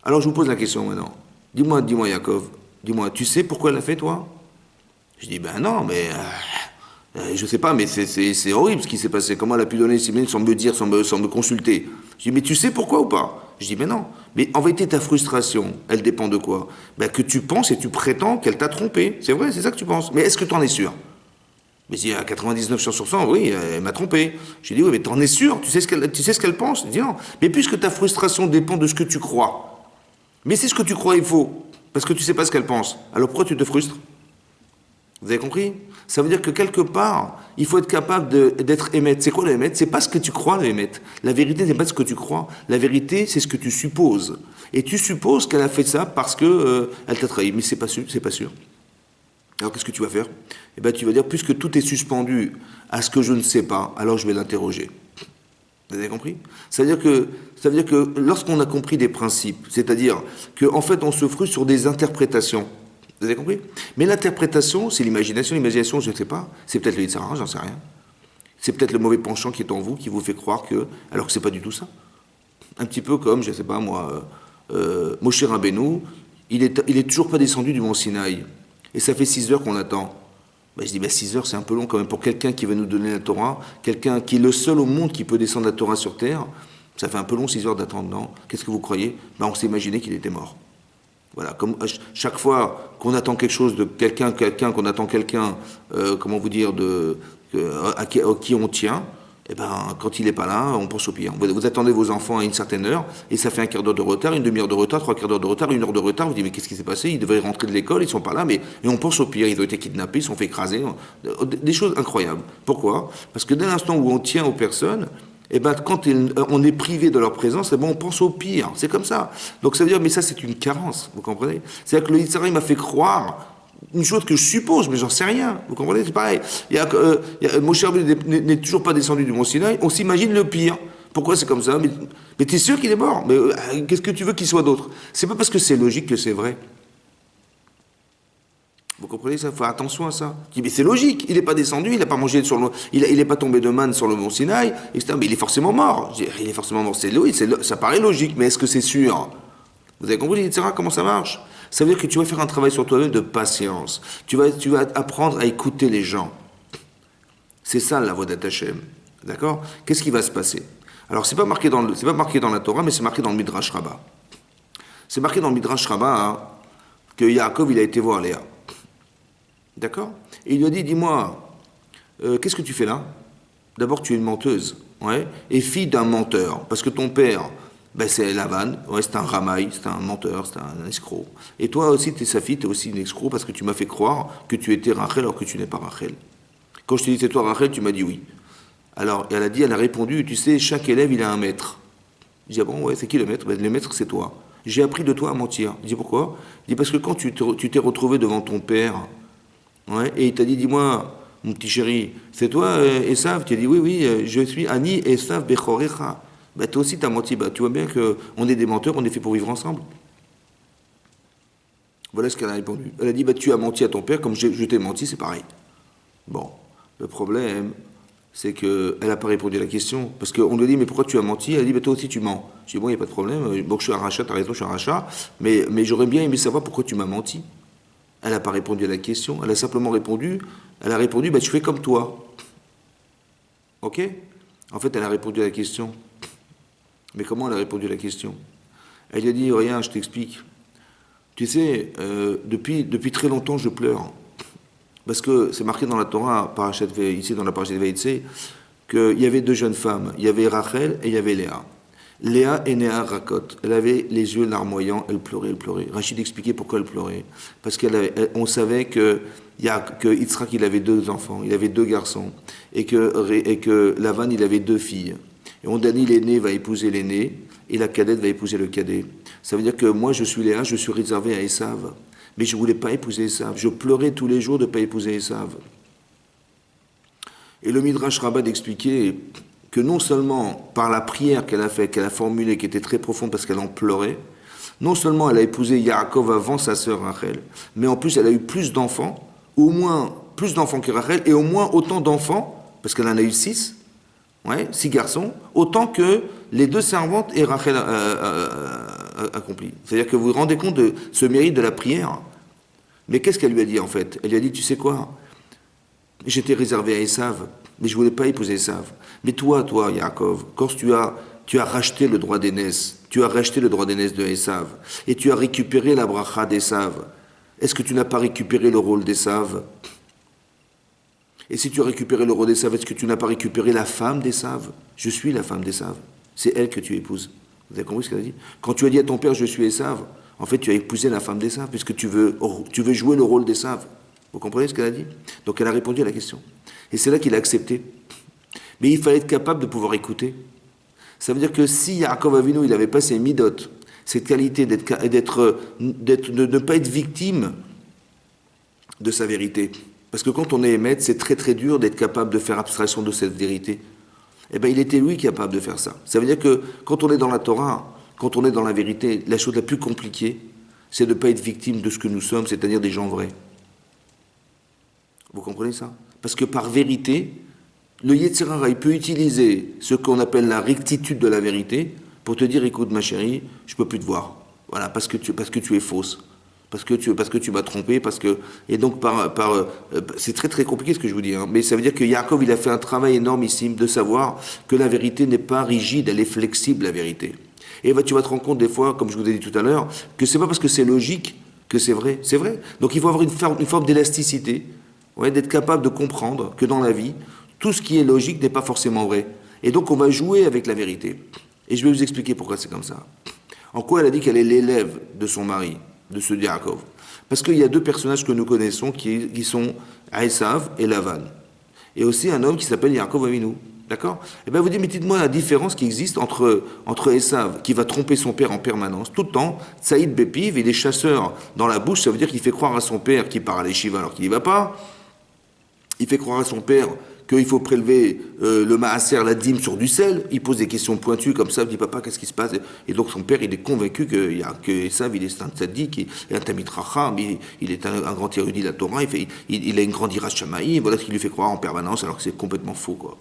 Alors je vous pose la question maintenant. Dis-moi Yaakov, dis-moi, tu sais pourquoi elle l'a fait toi? Je dis non, mais je sais pas, mais c'est horrible ce qui s'est passé. Comment elle a pu donner ces signes sans me dire, sans me consulter? Je dis mais tu sais pourquoi ou pas? Je dis, mais non. Mais en vérité, ta frustration, elle dépend de quoi? Que tu penses et tu prétends qu'elle t'a trompé. C'est vrai, c'est ça que tu penses. Mais est-ce que tu en es sûr? Mais si à 99%, oui, elle m'a trompé. Je dis, oui, mais tu en es sûr? Tu sais ce qu'elle pense? Je dis, non. Mais puisque ta frustration dépend de ce que tu crois. Mais si ce que tu crois est faux, parce que tu sais pas ce qu'elle pense, alors pourquoi tu te frustres? Vous avez compris? Ça veut dire que quelque part, il faut être capable d'être émet. C'est quoi le émet? C'est pas ce que tu crois, le émet. La vérité, c'est pas ce que tu crois. La vérité, c'est ce que tu supposes. Et tu supposes qu'elle a fait ça parce que elle t'a trahi. Mais c'est pas sûr, c'est pas sûr. Alors qu'est-ce que tu vas faire? Tu vas dire, puisque tout est suspendu à ce que je ne sais pas, alors je vais l'interroger. Vous avez compris? Ça veut dire que lorsqu'on a compris des principes, c'est-à-dire qu'en fait, on se frustre sur des interprétations. Vous avez compris? Mais l'interprétation, c'est l'imagination. L'imagination, je ne sais pas. C'est peut-être le Yetzer Hara, j'en sais rien. C'est peut-être le mauvais penchant qui est en vous, qui vous fait croire que... Alors que c'est pas du tout ça. Un petit peu comme, je ne sais pas moi, Moshe Rabbeinu, il est toujours pas descendu du mont Sinaï. Et ça fait 6 heures qu'on attend. Je dis, 6 heures, c'est un peu long quand même pour quelqu'un qui va nous donner la Torah, quelqu'un qui est le seul au monde qui peut descendre la Torah sur terre. Ça fait un peu long 6 heures d'attendre, non? Qu'est-ce que vous croyez? On s'est imaginé qu'il était mort. Voilà, comme chaque fois qu'on attend quelque chose de quelqu'un, qu'on attend quelqu'un, comment vous dire, à qui on tient, eh ben, quand il n'est pas là, on pense au pire. Vous attendez vos enfants à une certaine heure, et ça fait un quart d'heure de retard, une demi-heure de retard, trois quarts d'heure de retard, une heure de retard. Vous dites, mais qu'est-ce qui s'est passé? Ils devaient rentrer de l'école, ils sont pas là, et on pense au pire. Ils ont été kidnappés, ils se sont fait écraser. Des choses incroyables. Pourquoi? Parce que dès l'instant où on tient aux personnes, eh ben, quand on est privé de leur présence, eh ben, on pense au pire. C'est comme ça. Donc ça veut dire, mais ça c'est une carence, vous comprenez? C'est-à-dire que le Yitzhara, il m'a fait croire une chose que je suppose, mais j'en sais rien. Vous comprenez? C'est pareil. Moshe Rabbeinu n'est toujours pas descendu du mont Sinaï. On s'imagine le pire. Pourquoi c'est comme ça? Mais t'es sûr qu'il est mort? Mais qu'est-ce que tu veux qu'il soit d'autre? C'est pas parce que c'est logique que c'est vrai. Vous comprenez ça? Il faut faire attention à ça. Mais c'est logique. Il n'est pas descendu, il n'a pas mangé sur le, il n'est pas tombé de manne sur le mont Sinaï, etc. Mais il est forcément mort. Il est forcément mort. Ça paraît logique, mais est-ce que c'est sûr? Vous avez compris, etc. Comment ça marche? Ça veut dire que tu vas faire un travail sur toi-même de patience. Tu vas apprendre à écouter les gens. C'est ça la voie d'Hachem. D'accord? Qu'est-ce qui va se passer? Alors, c'est pas marqué dans la Torah, mais c'est marqué dans le Midrash Rabbah. C'est marqué dans le Midrash Rabbah hein, que Yaakov, il a été voir Léa. D'accord? Et il lui a dit, dis-moi, qu'est-ce que tu fais là? D'abord, tu es une menteuse, ouais, et fille d'un menteur, parce que ton père, ben, c'est Lavan, ouais, c'est un ramaï, c'est un menteur, c'est un escroc. Et toi aussi, tu es sa fille, tu es aussi une escroc, parce que tu m'as fait croire que tu étais Rachel alors que tu n'es pas Rachel. Quand je t'ai dit c'est toi Rachel, tu m'as dit oui. Alors, elle a répondu, tu sais, chaque élève, il a un maître. Je dis, ah bon, ouais, c'est qui le maître? Ben, le maître, c'est toi. J'ai appris de toi à mentir. Je dis, pourquoi? Je dis, parce que quand tu t'es retrouvé devant ton père, ouais, et il t'a dit, dis-moi, mon petit chéri, c'est toi, Esav? Tu as dit, oui, oui, je suis Ani Esav Bechorecha. Ben, toi aussi, tu as menti. Ben, tu vois bien qu'on est des menteurs, on est fait pour vivre ensemble. Voilà ce qu'elle a répondu. Elle a dit, bah, tu as menti à ton père, comme je t'ai menti, c'est pareil. Bon, le problème, c'est qu'elle n'a pas répondu à la question. Parce qu'on lui a dit, mais pourquoi tu as menti? Elle a dit, bah, toi aussi tu mens. Je dis, bon, il n'y a pas de problème. Bon, je suis un rachat, tu as raison, je suis un rachat. Mais j'aurais bien aimé savoir pourquoi tu m'as menti. Elle n'a pas répondu à la question. Elle a simplement répondu, bah, je fais comme toi. Ok? En fait, elle a répondu à la question. Mais comment elle a répondu à la question? Elle lui a dit, rien, je t'explique. Tu sais, depuis très longtemps, je pleure. Parce que c'est marqué dans la Torah, ici dans la parashat Vaïtsé, qu'il y avait deux jeunes femmes. Il y avait Rachel et il y avait Léa. Léa est née à Rakot. Elle avait les yeux larmoyants, elle pleurait, elle pleurait. Rachid expliquait pourquoi elle pleurait. Parce qu'on savait que Yitzhak, il avait deux enfants, il avait deux garçons. Et que Lavan, il avait deux filles. Et on dit l'aîné va épouser l'aîné, et la cadette va épouser le cadet. Ça veut dire que moi, je suis Léa, je suis réservé à Esav. Mais je ne voulais pas épouser Esav. Je pleurais tous les jours de ne pas épouser Esav. Et le Midrash Rabbah d'expliquer que non seulement par la prière qu'elle a faite, qu'elle a formulée, qui était très profonde parce qu'elle en pleurait, non seulement elle a épousé Yaakov avant sa sœur Rachel, mais en plus elle a eu plus d'enfants, au moins plus d'enfants que Rachel, et au moins autant d'enfants, parce qu'elle en a eu 6, ouais, 6 garçons, autant que les deux servantes et Rachel accompli. C'est-à-dire que vous vous rendez compte de ce mérite de la prière. Mais qu'est-ce qu'elle lui a dit en fait? Elle lui a dit, tu sais quoi? J'étais réservé à Esav, mais je ne voulais pas épouser Esav. Mais toi, Yaakov, quand tu as racheté le droit d'aînesse, tu as racheté le droit d'aînesse de Esav, et tu as récupéré la bracha d'Esav, est-ce que tu n'as pas récupéré le rôle d'Esav? Et si tu as récupéré le rôle d'Esav, est-ce que tu n'as pas récupéré la femme d'Esav? Je suis la femme d'Esav. C'est elle que tu épouses. Vous avez compris ce qu'elle a dit? Quand tu as dit à ton père, je suis Esav, en fait, tu as épousé la femme d'Esav, puisque tu veux jouer le rôle d'Esav. Vous comprenez ce qu'elle a dit? Donc elle a répondu à la question. Et c'est là qu'il a accepté. Mais il fallait être capable de pouvoir écouter. Ça veut dire que si Yaakov Avinu, il n'avait pas ces midot, cette qualité de ne pas être victime de sa vérité. Parce que quand on est émette, c'est très très dur d'être capable de faire abstraction de cette vérité. Eh bien, il était lui capable de faire ça. Ça veut dire que quand on est dans la Torah, quand on est dans la vérité, la chose la plus compliquée, c'est de ne pas être victime de ce que nous sommes, c'est-à-dire des gens vrais. Vous comprenez ça? Parce que par vérité, le Yetzer Hara, il peut utiliser ce qu'on appelle la rectitude de la vérité pour te dire, écoute ma chérie, je ne peux plus te voir. Voilà, parce que tu es fausse. Parce que tu m'as trompé, et donc c'est très très compliqué ce que je vous dis, hein, mais ça veut dire que Yaakov, il a fait un travail énormissime de savoir que la vérité n'est pas rigide, elle est flexible, la vérité. Et tu vas te rendre compte des fois, comme je vous ai dit tout à l'heure, que c'est pas parce que c'est logique que c'est vrai. C'est vrai. Donc il faut avoir une forme d'élasticité, ouais, d'être capable de comprendre que dans la vie, tout ce qui est logique n'est pas forcément vrai. Et donc on va jouer avec la vérité. Et je vais vous expliquer pourquoi c'est comme ça. En quoi elle a dit qu'elle est l'élève de son mari, de ce Yaakov? Parce qu'il y a deux personnages que nous connaissons qui sont Esav et Lavan. Et aussi un homme qui s'appelle Yaakov Avinu. D'accord? Et bien vous dites, mais dites-moi la différence qui existe entre Esav, qui va tromper son père en permanence, tout le temps, Saïd Bepiv, il est chasseur dans la bouche, ça veut dire qu'il fait croire à son père qu'il part à l'Eshiva alors qu'il n'y va pas. Il fait croire à son père qu'il faut prélever le maaser, la dîme sur du sel. Il pose des questions pointues comme ça, il dit papa, qu'est-ce qui se passe? Et donc son père, il est convaincu que Esav, il est un tzaddik, il est un tamid racham, il est un grand érudit de la Torah, il a une grande ira shamaï, voilà ce qu'il lui fait croire en permanence, alors que c'est complètement faux, quoi.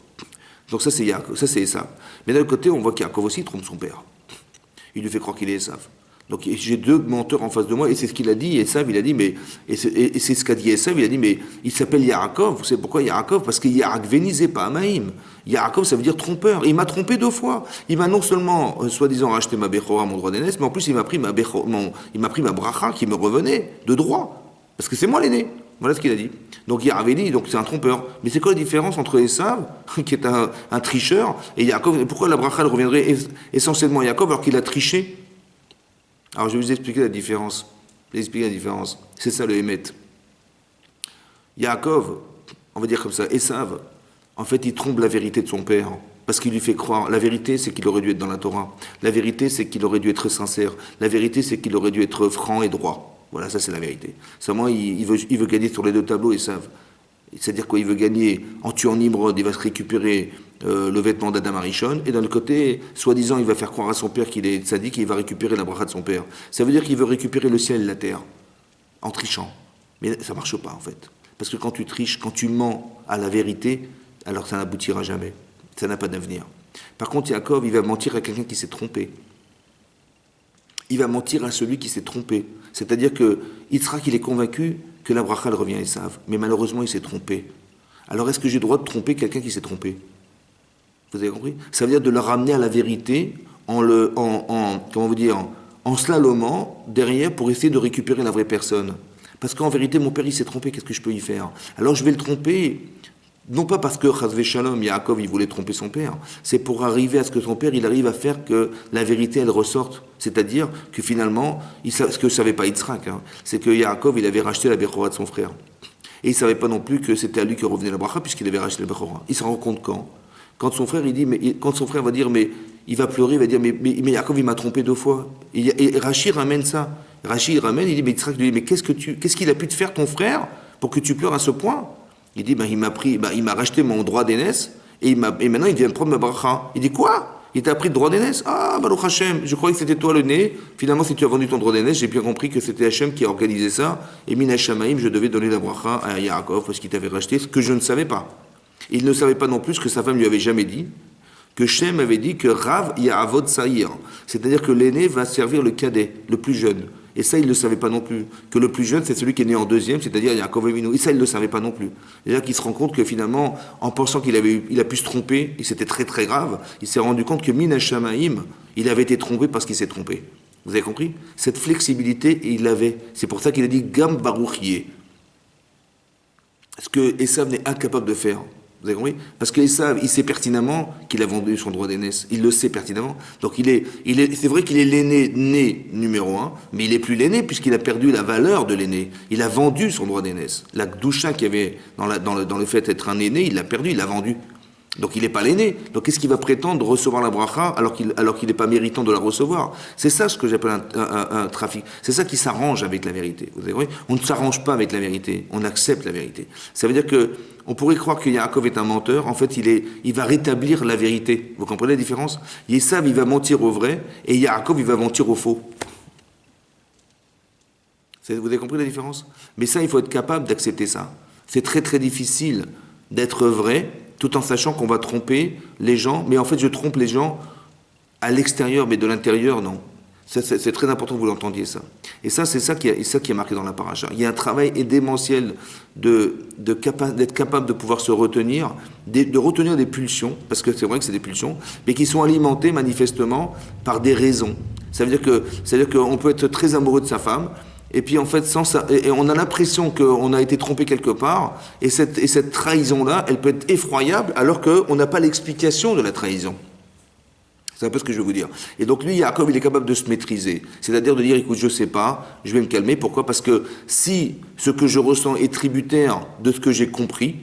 Donc ça c'est Yaakov, ça c'est Esav. Mais d'un autre côté, on voit qu'Yaakov aussi trompe son père. Il lui fait croire qu'il est Esav. Donc j'ai deux menteurs en face de moi, et c'est ce qu'il a dit, Esav, il a dit, mais, et c'est ce qu'a dit Esav, il a dit, mais il s'appelle Yaakov, vous savez pourquoi Yaakov? Parce que Yaakvenisé, pas Amaïm. Yaakov, ça veut dire trompeur. Et il m'a trompé 2 fois. Il m'a non seulement, soi-disant, racheté ma Bechora, mon droit d'aînesse, mais en plus il m'a pris ma bracha qui me revenait de droit. Parce que c'est moi l'aîné. Voilà ce qu'il a dit. Donc Yaakov, donc c'est un trompeur. Mais c'est quoi la différence entre Esav, qui est un tricheur, et Yaakov? Et pourquoi la bracha elle reviendrait essentiellement à Yaakov alors qu'il a triché? Alors je vais vous expliquer la différence. Je vais expliquer la différence. C'est ça le Hémet. Yaakov, on va dire comme ça, Esav, en fait il trompe la vérité de son père. Parce qu'il lui fait croire. La vérité, c'est qu'il aurait dû être dans la Torah. La vérité, c'est qu'il aurait dû être sincère. La vérité, c'est qu'il aurait dû être franc et droit. Voilà, ça c'est la vérité. Seulement, il veut gagner sur les 2 tableaux, Esav. C'est-à-dire quoi? Il veut gagner en tuant Nimrod, il va se récupérer le vêtement d'Adam Arishon, et d'un autre côté, soi-disant, il va faire croire à son père qu'il est tzaddik et il va récupérer la bracha de son père. Ça veut dire qu'il veut récupérer le ciel et la terre, en trichant. Mais ça ne marche pas, en fait. Parce que quand tu triches, quand tu mens à la vérité, alors ça n'aboutira jamais. Ça n'a pas d'avenir. Par contre, Yaakov, il va mentir à quelqu'un qui s'est trompé. Il va mentir à celui qui s'est trompé. C'est-à-dire que Yitzhak, il est convaincu que la bracha elle revient à Esav, mais malheureusement il s'est trompé. Alors est-ce que j'ai le droit de tromper quelqu'un qui s'est trompé? Vous avez compris? Ça veut dire de le ramener à la vérité comment vous dire, en slalomant derrière pour essayer de récupérer la vraie personne. Parce qu'en vérité, mon père il s'est trompé, qu'est-ce que je peux y faire? Alors je vais le tromper, non pas parce que Chazvé Shalom, Yaakov il voulait tromper son père, c'est pour arriver à ce que son père il arrive à faire que la vérité elle ressorte. C'est-à-dire que finalement, ce que ne savait pas Yitzhak, c'est que Yaakov il avait racheté la Bechora de son frère. Et il ne savait pas non plus que c'était à lui que revenait la bracha puisqu'il avait racheté la Bechora. Il s'en rend compte quand son frère il dit, quand son frère va dire, mais il va pleurer, il va dire, mais Yaakov il m'a trompé 2 fois. Et Rachid ramène ça. Rachid ramène, il dit, mais Yitzhak lui dit, mais qu'est-ce qu'il a pu te faire ton frère pour que tu pleures à ce point? Il dit, il m'a racheté mon droit d'aînesse et maintenant il vient prendre ma bracha. Il dit, quoi? Il t'a pris le droit d'aînesse? Ah, Baruch Hashem, je croyais que c'était toi le né. Finalement, si tu as vendu ton droit d'aînesse, j'ai bien compris que c'était Hashem qui a organisé ça. Et Min Hashamaim, je devais donner la bracha à Yaakov parce qu'il t'avait racheté, ce que je ne savais pas. Il ne savait pas non plus que sa femme lui avait jamais dit, que Shem avait dit que Rav Ya'avod Saïr, c'est-à-dire que l'aîné va servir le cadet, le plus jeune. Et ça, il ne le savait pas non plus. Que le plus jeune, c'est celui qui est né en 2e, c'est-à-dire Yaakov Avinu. Et ça, il ne le savait pas non plus. C'est-à-dire qu'il se rend compte que finalement, en pensant qu'il a pu se tromper, et c'était très très grave, il s'est rendu compte que Min Hashamaim, il avait été trompé parce qu'il s'est trompé. Vous avez compris? Cette flexibilité, il l'avait. C'est pour ça qu'il a dit Gam Baruchier. Ce que Esav n'est incapable de faire. Vous avez compris? Parce qu'Esav, il sait pertinemment qu'il a vendu son droit d'aînesse. Il le sait pertinemment. Donc c'est vrai qu'il est né numéro 1, mais il n'est plus l'aîné puisqu'il a perdu la valeur de l'aîné. Il a vendu son droit d'aînesse. La doucha qu'il y avait dans le fait d'être un aîné, il l'a perdu, il l'a vendu. Donc il n'est pas l'aîné. Donc qu'est-ce qu'il va prétendre alors la bracha alors qu'il n'est pas méritant de la recevoir? C'est ça ce que j'appelle un trafic. C'est ça qui s'arrange avec la vérité. Vous avez compris? On ne s'arrange pas avec la vérité, on accepte la vérité. Ça veut dire que on pourrait croire que Yaakov est un menteur, en fait il va rétablir la vérité. Vous comprenez la différence? Yesav il va mentir au vrai et Yaakov il va mentir au faux. Vous avez compris la différence? Mais ça il faut être capable d'accepter ça. C'est très très difficile d'être vrai tout en sachant qu'on va tromper les gens, mais en fait je trompe les gens à l'extérieur, mais de l'intérieur, non. C'est très important que vous l'entendiez, ça. Et ça, c'est ça qui est marqué dans la paracha. Il y a un travail démentiel d'être capable de pouvoir se retenir, de retenir des pulsions, parce que c'est vrai que c'est des pulsions, mais qui sont alimentées manifestement par des raisons. Ça veut dire qu'on peut être très amoureux de sa femme, et puis en fait, et on a l'impression qu'on a été trompé quelque part, et cette trahison-là, elle peut être effroyable, alors qu'on n'a pas l'explication de la trahison. C'est un peu ce que je veux vous dire. Et donc lui, Yaakov, il est capable de se maîtriser. C'est-à-dire de dire, écoute, je ne sais pas, je vais me calmer. Pourquoi? Parce que si ce que je ressens est tributaire de ce que j'ai compris,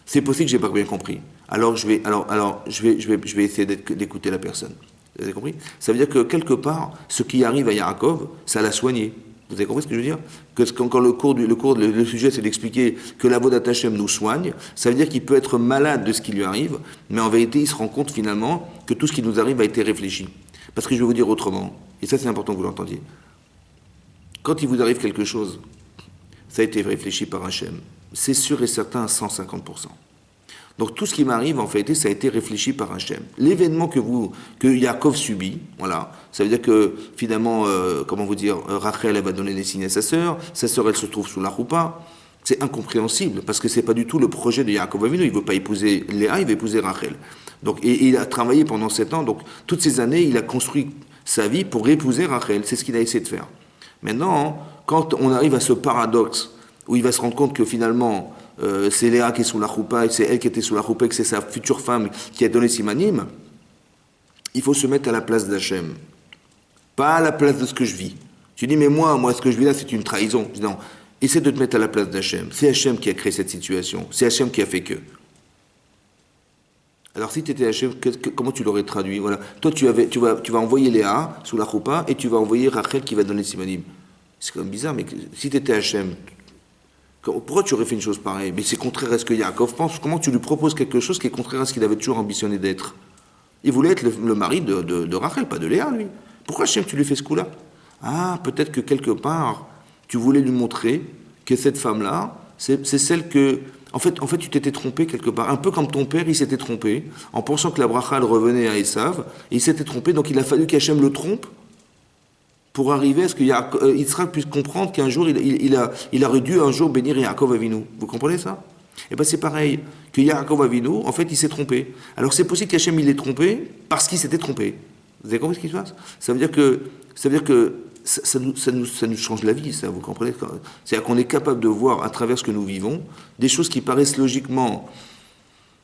c'est possible que je n'ai pas bien compris. Alors je vais essayer d'écouter la personne. Vous avez compris? Ça veut dire que quelque part, ce qui arrive à Yaakov, ça l'a soigné. Vous avez compris ce que je veux dire? Que quand le sujet, c'est d'expliquer que la Avodat Hashem nous soigne, ça veut dire qu'il peut être malade de ce qui lui arrive, mais en vérité, il se rend compte finalement que tout ce qui nous arrive a été réfléchi. Parce que je vais vous dire autrement, et ça c'est important que vous l'entendiez. Quand il vous arrive quelque chose, ça a été réfléchi par Hashem. C'est sûr et certain à 150%. Donc tout ce qui m'arrive, en fait, ça a été réfléchi par Hachem. L'événement que Yaakov subit, voilà, ça veut dire que finalement, Rachel, elle va donner des signes à sa sœur elle se trouve sous la roupa. C'est incompréhensible, parce que c'est pas du tout le projet de Yaakov Avinu. Il veut pas épouser Léa, il veut épouser Rachel. Donc, et il a travaillé pendant 7 ans, donc toutes ces années, il a construit sa vie pour épouser Rachel. C'est ce qu'il a essayé de faire. Maintenant, quand on arrive à ce paradoxe, où il va se rendre compte que finalement, c'est Léa qui est sous la choupa, et c'est elle qui était sous la choupa, et que c'est sa future femme qui a donné Simanim, il faut se mettre à la place d'Hachem. Pas à la place de ce que je vis. Tu dis, mais moi, ce que je vis là, c'est une trahison. Je dis, non, essaie de te mettre à la place d'Hachem. C'est Hachem qui a créé cette situation. C'est Hachem qui a fait que. Alors si tu étais Hachem, comment tu l'aurais traduit? Voilà. Toi, tu vas envoyer Léa sous la choupa, et tu vas envoyer Rachel qui va donner Simanim. C'est quand même bizarre, mais si tu étais Hachem, pourquoi tu aurais fait une chose pareille? Mais c'est contraire à ce que Yaakov pense. Comment tu lui proposes quelque chose qui est contraire à ce qu'il avait toujours ambitionné d'être? Il voulait être le mari de Rachel, pas de Léa, lui. Pourquoi, Hachem, tu lui fais ce coup-là? Ah, peut-être que quelque part, tu voulais lui montrer que cette femme-là, c'est celle que... En fait, tu t'étais trompé quelque part. Un peu comme ton père, il s'était trompé, en pensant que la bracha, elle revenait à Esav, et il s'était trompé, donc il a fallu qu'Hachem le trompe, pour arriver à ce que Yitzhak puisse comprendre qu'un jour, il aurait dû un jour bénir Yaakov Avinu. Vous comprenez ça? Et bien c'est pareil, que Yaakov Avinu, en fait, il s'est trompé. Alors c'est possible qu'Hachem, il l'ait trompé parce qu'il s'était trompé. Vous avez compris ce qui se passe? Ça veut dire que ça nous change la vie, ça, vous comprenez? C'est-à-dire qu'on est capable de voir, à travers ce que nous vivons, des choses qui paraissent logiquement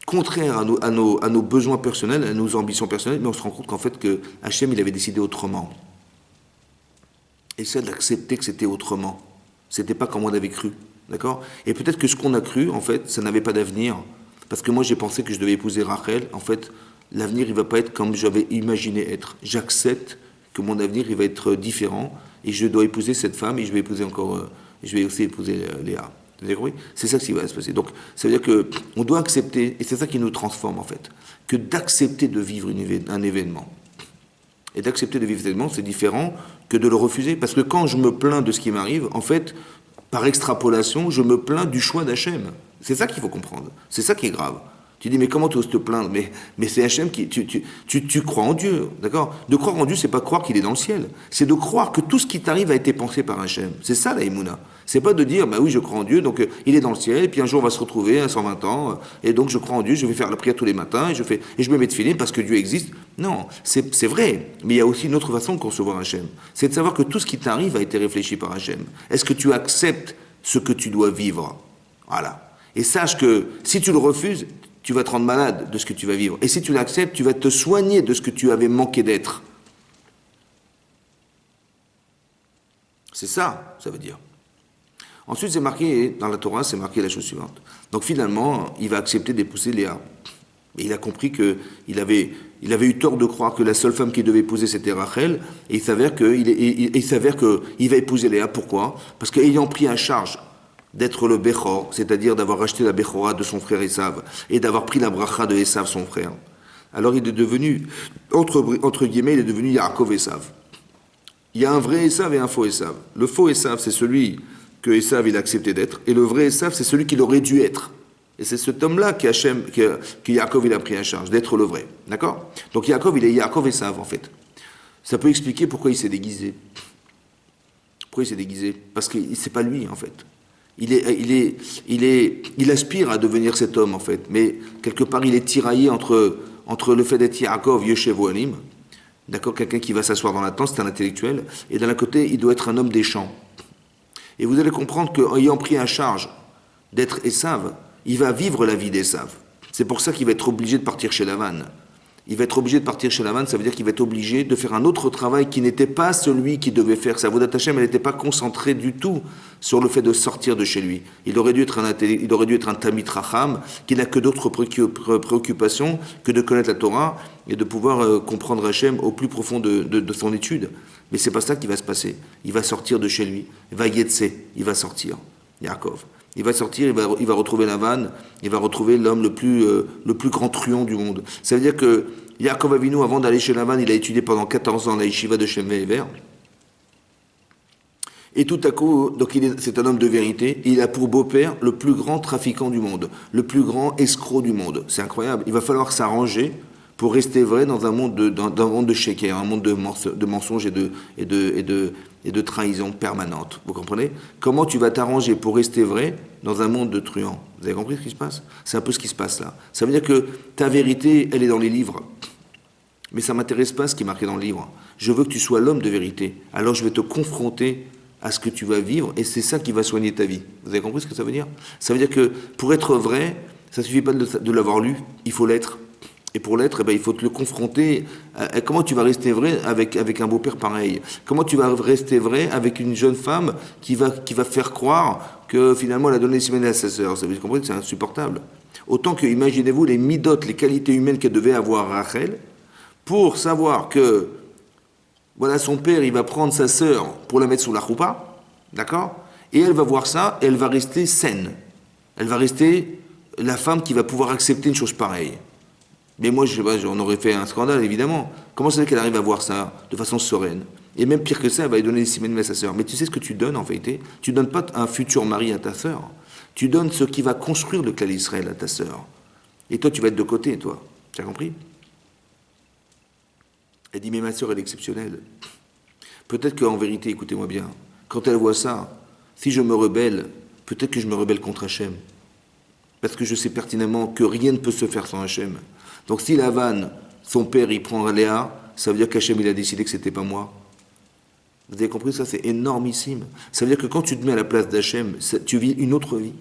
contraires à nos besoins personnels, à nos ambitions personnelles, mais on se rend compte qu'en fait, que Hachem, il avait décidé autrement. Essaie d'accepter que c'était autrement. C'était pas comme on avait cru. D'accord? Et peut-être que ce qu'on a cru, en fait, ça n'avait pas d'avenir. Parce que moi, j'ai pensé que je devais épouser Rachel. En fait, l'avenir, il va pas être comme j'avais imaginé être. J'accepte que mon avenir, il va être différent. Et je dois épouser cette femme et je vais aussi épouser Léa. Vous avez compris? C'est ça qui va se passer. Donc, ça veut dire qu'on doit accepter, et c'est ça qui nous transforme, en fait, que d'accepter de vivre un événement. Et d'accepter de vivre cet événement, c'est différent que de le refuser. Parce que quand je me plains de ce qui m'arrive, en fait, par extrapolation, je me plains du choix d'Hachem. C'est ça qu'il faut comprendre. C'est ça qui est grave. Tu dis, mais comment tu oses te plaindre? Mais c'est Hachem qui... Tu crois en Dieu, d'accord? De croire en Dieu, c'est pas croire qu'il est dans le ciel. C'est de croire que tout ce qui t'arrive a été pensé par Hachem. C'est ça, la Emouna. C'est pas de dire, bah oui, je crois en Dieu, donc il est dans le ciel, et puis un jour on va se retrouver à 120 ans, et donc je crois en Dieu, je vais faire la prière tous les matins, et je me mets de filer parce que Dieu existe. Non, c'est vrai, mais il y a aussi une autre façon de concevoir Hachem. C'est de savoir que tout ce qui t'arrive a été réfléchi par Hachem. Est-ce que tu acceptes ce que tu dois vivre? Voilà. Et sache que si tu le refuses, tu vas te rendre malade de ce que tu vas vivre. Et si tu l'acceptes, tu vas te soigner de ce que tu avais manqué d'être. C'est ça, ça veut dire. Ensuite, c'est marqué, dans la Torah, c'est marqué la chose suivante. Donc finalement, il va accepter d'épouser Léa. Et il a compris qu'il avait eu tort de croire que la seule femme qu'il devait épouser, c'était Rachel. Et il s'avère qu'il va épouser Léa. Pourquoi? Parce qu'ayant pris en charge d'être le Bechor, c'est-à-dire d'avoir acheté la Bechora de son frère Esav, et d'avoir pris la bracha de Esav, son frère, alors il est devenu, entre guillemets, il est devenu Yaakov Esav. Il y a un vrai Esav et un faux Esav. Le faux Esav, c'est celui que Esav il a accepté d'être, et le vrai Esav, c'est celui qu'il aurait dû être. Et c'est cet homme-là que Yaakov il a pris en charge, d'être le vrai. D'accord? Donc Yaakov, il est Yaakov Esav, en fait. Ça peut expliquer pourquoi il s'est déguisé. Pourquoi il s'est déguisé? Parce que c'est pas lui, en fait. Il aspire à devenir cet homme, en fait. Mais quelque part, il est tiraillé entre le fait d'être Yaakov, Yoshev Ohalim, d'accord, quelqu'un qui va s'asseoir dans la tente, c'est un intellectuel, et d'un côté, il doit être un homme des champs. Et vous allez comprendre qu'ayant pris à charge d'être Esav, il va vivre la vie d'Esav. C'est pour ça qu'il va être obligé de partir chez Lavan. Il va être obligé de partir chez Lavan, ça veut dire qu'il va être obligé de faire un autre travail qui n'était pas celui qu'il devait faire. Sa Avodat Hashem, elle n'était pas concentrée du tout sur le fait de sortir de chez lui. Il aurait dû être un Tamid Racham, qui n'a que d'autres préoccupations que de connaître la Torah et de pouvoir comprendre Hashem au plus profond de son étude. Mais c'est pas ça qui va se passer. Il va sortir de chez lui. Il va yetse, il va sortir. Yaakov. Il va sortir, il va retrouver Lavan, il va retrouver l'homme le plus grand truand du monde. Ça veut dire que Yaakov Avinu, avant d'aller chez Lavan, il a étudié pendant 14 ans la yeshiva de Shem Ve'ever. Et tout à coup, donc c'est un homme de vérité, il a pour beau-père le plus grand trafiquant du monde, le plus grand escroc du monde. C'est incroyable. Il va falloir s'arranger pour rester vrai dans un monde de sheker, un monde de mensonges et de trahison permanente. Vous comprenez? Comment tu vas t'arranger pour rester vrai dans un monde de truands? Vous avez compris ce qui se passe? C'est un peu ce qui se passe là. Ça veut dire que ta vérité, elle est dans les livres. Mais ça ne m'intéresse pas ce qui est marqué dans le livre. Je veux que tu sois l'homme de vérité. Alors je vais te confronter à ce que tu vas vivre et c'est ça qui va soigner ta vie. Vous avez compris ce que ça veut dire? Ça veut dire que pour être vrai, ça ne suffit pas de l'avoir lu, il faut l'être. Et pour l'être, il faut te le confronter. Comment tu vas rester vrai avec un beau-père pareil? Comment tu vas rester vrai avec une jeune femme qui va faire croire que finalement elle a donné les semaines à sa sœur? Vous comprenez que c'est insupportable. Autant que, imaginez-vous, les midotes, les qualités humaines qu'elle devait avoir Rachel, pour savoir que, voilà, son père, il va prendre sa sœur pour la mettre sous la choupa, d'accord? Et elle va voir ça, et elle va rester saine. Elle va rester la femme qui va pouvoir accepter une chose pareille. Mais moi, je sais pas, on aurait fait un scandale, évidemment. Comment ça fait qu'elle arrive à voir ça de façon sereine? Et même pire que ça, elle va lui donner les semaines à sa sœur. Mais tu sais ce que tu donnes, en vérité? Tu donnes pas un futur mari à ta sœur. Tu donnes ce qui va construire le clan d'Israël à ta sœur. Et toi, tu vas être de côté, toi. Tu as compris? Elle dit, mais ma sœur, elle est exceptionnelle. Peut-être qu'en vérité, écoutez-moi bien, quand elle voit ça, si je me rebelle, peut-être que je me rebelle contre Hachem. Parce que je sais pertinemment que rien ne peut se faire sans Hachem. Donc si Lavan, son père, il prend Léa, ça veut dire qu'Hachem, il a décidé que c'était pas moi. Vous avez compris ça? C'est énormissime. Ça veut dire que quand tu te mets à la place d'Hachem, tu vis une autre vie.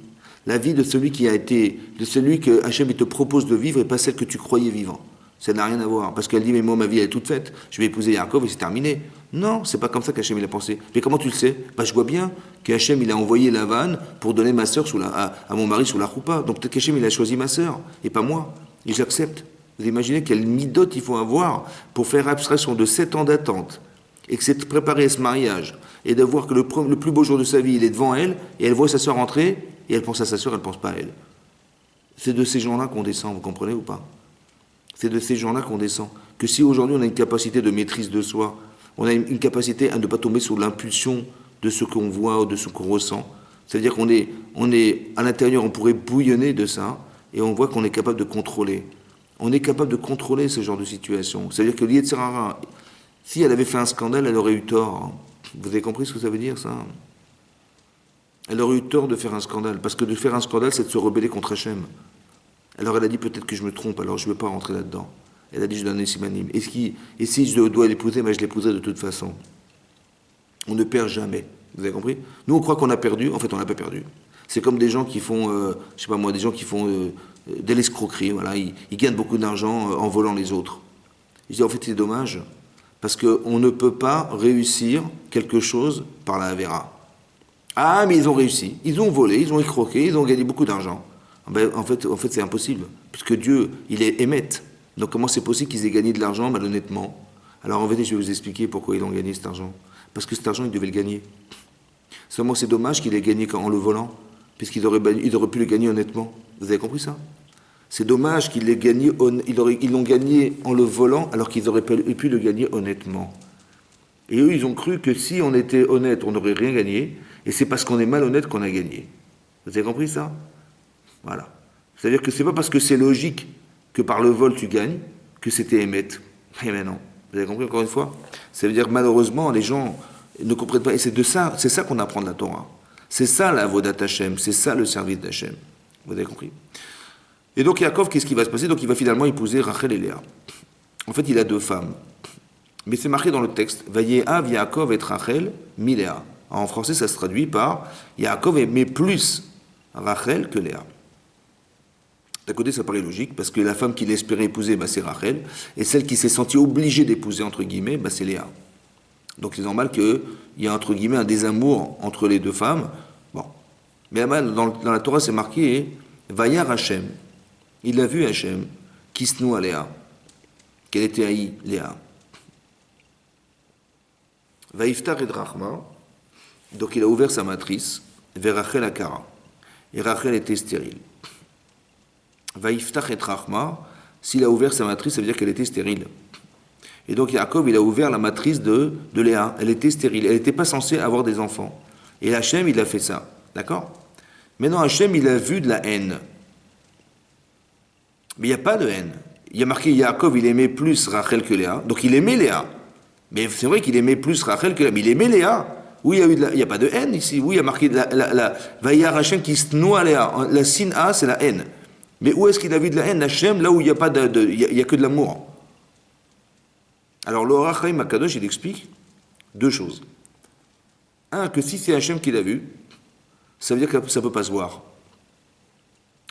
La vie de celui de celui que Hachem il te propose de vivre et pas celle que tu croyais vivre. Ça n'a rien à voir. Parce qu'elle dit, mais moi, ma vie, elle est toute faite. Je vais épouser Yaakov et c'est terminé. Non, c'est pas comme ça qu'Hachem, il a pensé. Mais comment tu le sais? Je vois bien qu'Hachem, il a envoyé Lavan pour donner ma sœur à mon mari sous la choupa. Donc peut-être qu'Hachem, il a choisi ma sœur et pas moi. Et j'accepte. Vous imaginez quel midote il faut avoir pour faire abstraction de 7 ans d'attente et que c'est de préparer à ce mariage et de voir que le plus beau jour de sa vie, il est devant elle et elle voit sa sœur rentrer et elle pense à sa sœur, elle ne pense pas à elle. C'est de ces gens-là qu'on descend, vous comprenez ou pas? C'est de ces gens-là qu'on descend. Que si aujourd'hui on a une capacité de maîtrise de soi, on a une capacité à ne pas tomber sous l'impulsion de ce qu'on voit ou de ce qu'on ressent, c'est-à-dire qu'on est à l'intérieur, on pourrait bouillonner de ça et on voit qu'on est capable de contrôler. On est capable de contrôler ce genre de situation. C'est-à-dire que l'Yetzer Hara, si elle avait fait un scandale, elle aurait eu tort. Vous avez compris ce que ça veut dire, ça? Elle aurait eu tort de faire un scandale. Parce que de faire un scandale, c'est de se rebeller contre Hachem. Alors elle a dit, peut-être que je me trompe, alors je ne veux pas rentrer là-dedans. Elle a dit, je donne les simanim. Et si je dois l'épouser, je l'épouserai de toute façon. On ne perd jamais. Vous avez compris? Nous, on croit qu'on a perdu. En fait, on n'a pas perdu. C'est comme des gens qui font, je sais pas moi, des gens qui font de l'escroquerie. Voilà, ils gagnent beaucoup d'argent en volant les autres. Je dis, en fait, c'est dommage, parce qu'on ne peut pas réussir quelque chose par la Havera. Ah, mais ils ont réussi. Ils ont volé, ils ont escroqué, ils ont gagné beaucoup d'argent. En fait, c'est impossible, puisque Dieu, il est émette. Donc comment c'est possible qu'ils aient gagné de l'argent malhonnêtement? Alors en vérité, je vais vous expliquer pourquoi ils ont gagné cet argent. Parce que cet argent, ils devaient le gagner. Seulement, c'est dommage qu'il ait gagné en le volant, puisqu'ils auraient pu le gagner honnêtement. Vous avez compris ça? C'est dommage qu'ils l'aient gagné, ils l'ont gagné en le volant, alors qu'ils auraient pu le gagner honnêtement. Et eux, ils ont cru que si on était honnête, on n'aurait rien gagné, et c'est parce qu'on est malhonnête qu'on a gagné. Vous avez compris ça? Voilà. C'est-à-dire que c'est pas parce que c'est logique que par le vol tu gagnes que c'était émette. Eh bien non. Vous avez compris encore une fois? Ça veut dire malheureusement, les gens ne comprennent pas. Et c'est ça qu'on apprend de la Torah. C'est ça la Avodat Hashem, c'est ça le service d'Hachem. Vous avez compris? Et donc Yaakov, qu'est-ce qui va se passer? Donc il va finalement épouser Rachel et Léa. En fait, il a deux femmes. Mais c'est marqué dans le texte, Vayehav Yaakov et Rachel Miléa. En français, ça se traduit par Yaakov aimait plus Rachel que Léa. D'un côté, ça paraît logique, parce que la femme qu'il espérait épouser, c'est Rachel, et celle qui s'est sentie obligée d'épouser, entre guillemets, c'est Léa. Donc c'est normal qu'il y ait, entre guillemets, un désamour entre les deux femmes. Bon. Mais dans la Torah, c'est marqué, Vayar Hashem. Il a vu Hashem, Kisnu à Léa, qu'elle était haïe, Léa. Vaïftar et Drachma, donc il a ouvert sa matrice, vers Rachel Akara. Et Rachel était stérile. Vaïftach et Rachma, s'il a ouvert sa matrice, ça veut dire qu'elle était stérile. Et donc Yaakov, il a ouvert la matrice de Léa. Elle était stérile. Elle n'était pas censée avoir des enfants. Et Hachem, il a fait ça. D'accord? Maintenant, Hachem, il a vu de la haine. Mais il n'y a pas de haine. Il y a marqué Yaakov, il aimait plus Rachel que Léa. Donc il aimait Léa. Mais c'est vrai qu'il aimait plus Rachel que Léa. Mais il aimait Léa. Oui, il n'y a pas de haine ici. Oui, il y a marqué Vayar Hachem qui se noie Léa. La sin-a, c'est la haine. Mais où est-ce qu'il a vu de la haine, Hachem, là où il n'y a pas il y a que de l'amour? Alors le Or HaChaim Akadosh, il explique deux choses. Un, que si c'est Hachem qui l'a vu, ça veut dire que ça ne peut pas se voir.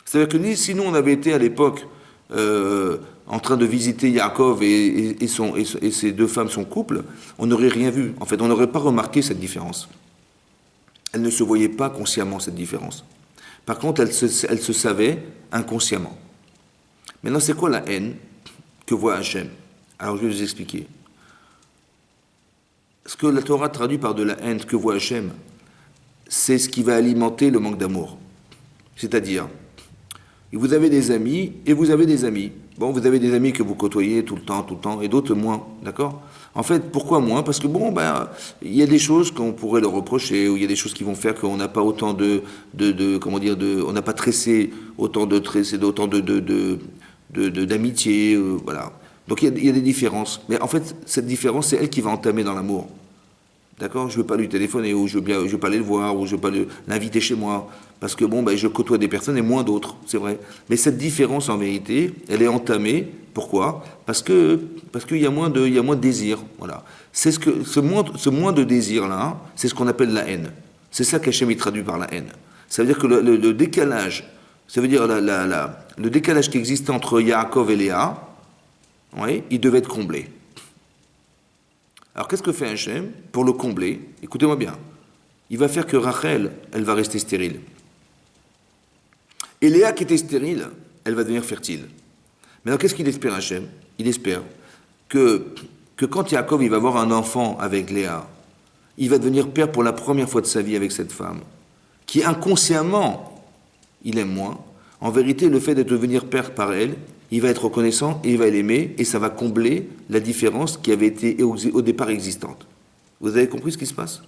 C'est-à-dire que si nous on avait été à l'époque en train de visiter Yaakov et ses deux femmes, son couple, on n'aurait rien vu. En fait, on n'aurait pas remarqué cette différence. Elle ne se voyait pas consciemment, cette différence. Par contre, elle se savait inconsciemment. Maintenant, c'est quoi la haine que voit Hachem? Alors, je vais vous expliquer. Ce que la Torah traduit par de la haine que voit Hachem, c'est ce qui va alimenter le manque d'amour. C'est-à-dire, vous avez des amis et vous avez des amis. Bon, vous avez des amis que vous côtoyez tout le temps, et d'autres moins, d'accord? En fait, pourquoi moins? Parce que il y a des choses qu'on pourrait leur reprocher, ou il y a des choses qui vont faire qu'on n'a pas autant on n'a pas tressé autant d'amitié, voilà. Donc il y a des différences. Mais en fait, cette différence, c'est elle qui va entamer dans l'amour. D'accord? Je ne veux pas lui téléphoner, ou je ne veux pas aller le voir, ou je ne veux pas l'inviter chez moi. Parce que je côtoie des personnes et moins d'autres, c'est vrai. Mais cette différence, en vérité, elle est entamée. Pourquoi? Parce qu'il y a moins de désir. Voilà. C'est ce moins de désir-là, c'est ce qu'on appelle la haine. C'est ça qu'Hachem il traduit par la haine. Ça veut dire que le décalage, ça veut dire le décalage qui existait entre Yaakov et Léa, oui, il devait être comblé. Alors qu'est-ce que fait Hachem pour le combler? Écoutez-moi bien. Il va faire que Rachel, elle va rester stérile. Et Léa qui était stérile, elle va devenir fertile. Maintenant, qu'est-ce qu'il espère Hachem? Il espère que quand Yaakov il va avoir un enfant avec Léa, il va devenir père pour la première fois de sa vie avec cette femme, qui inconsciemment, il aime moins. En vérité, le fait de devenir père par elle, il va être reconnaissant et il va l'aimer, et ça va combler la différence qui avait été au départ existante. Vous avez compris ce qui se passe?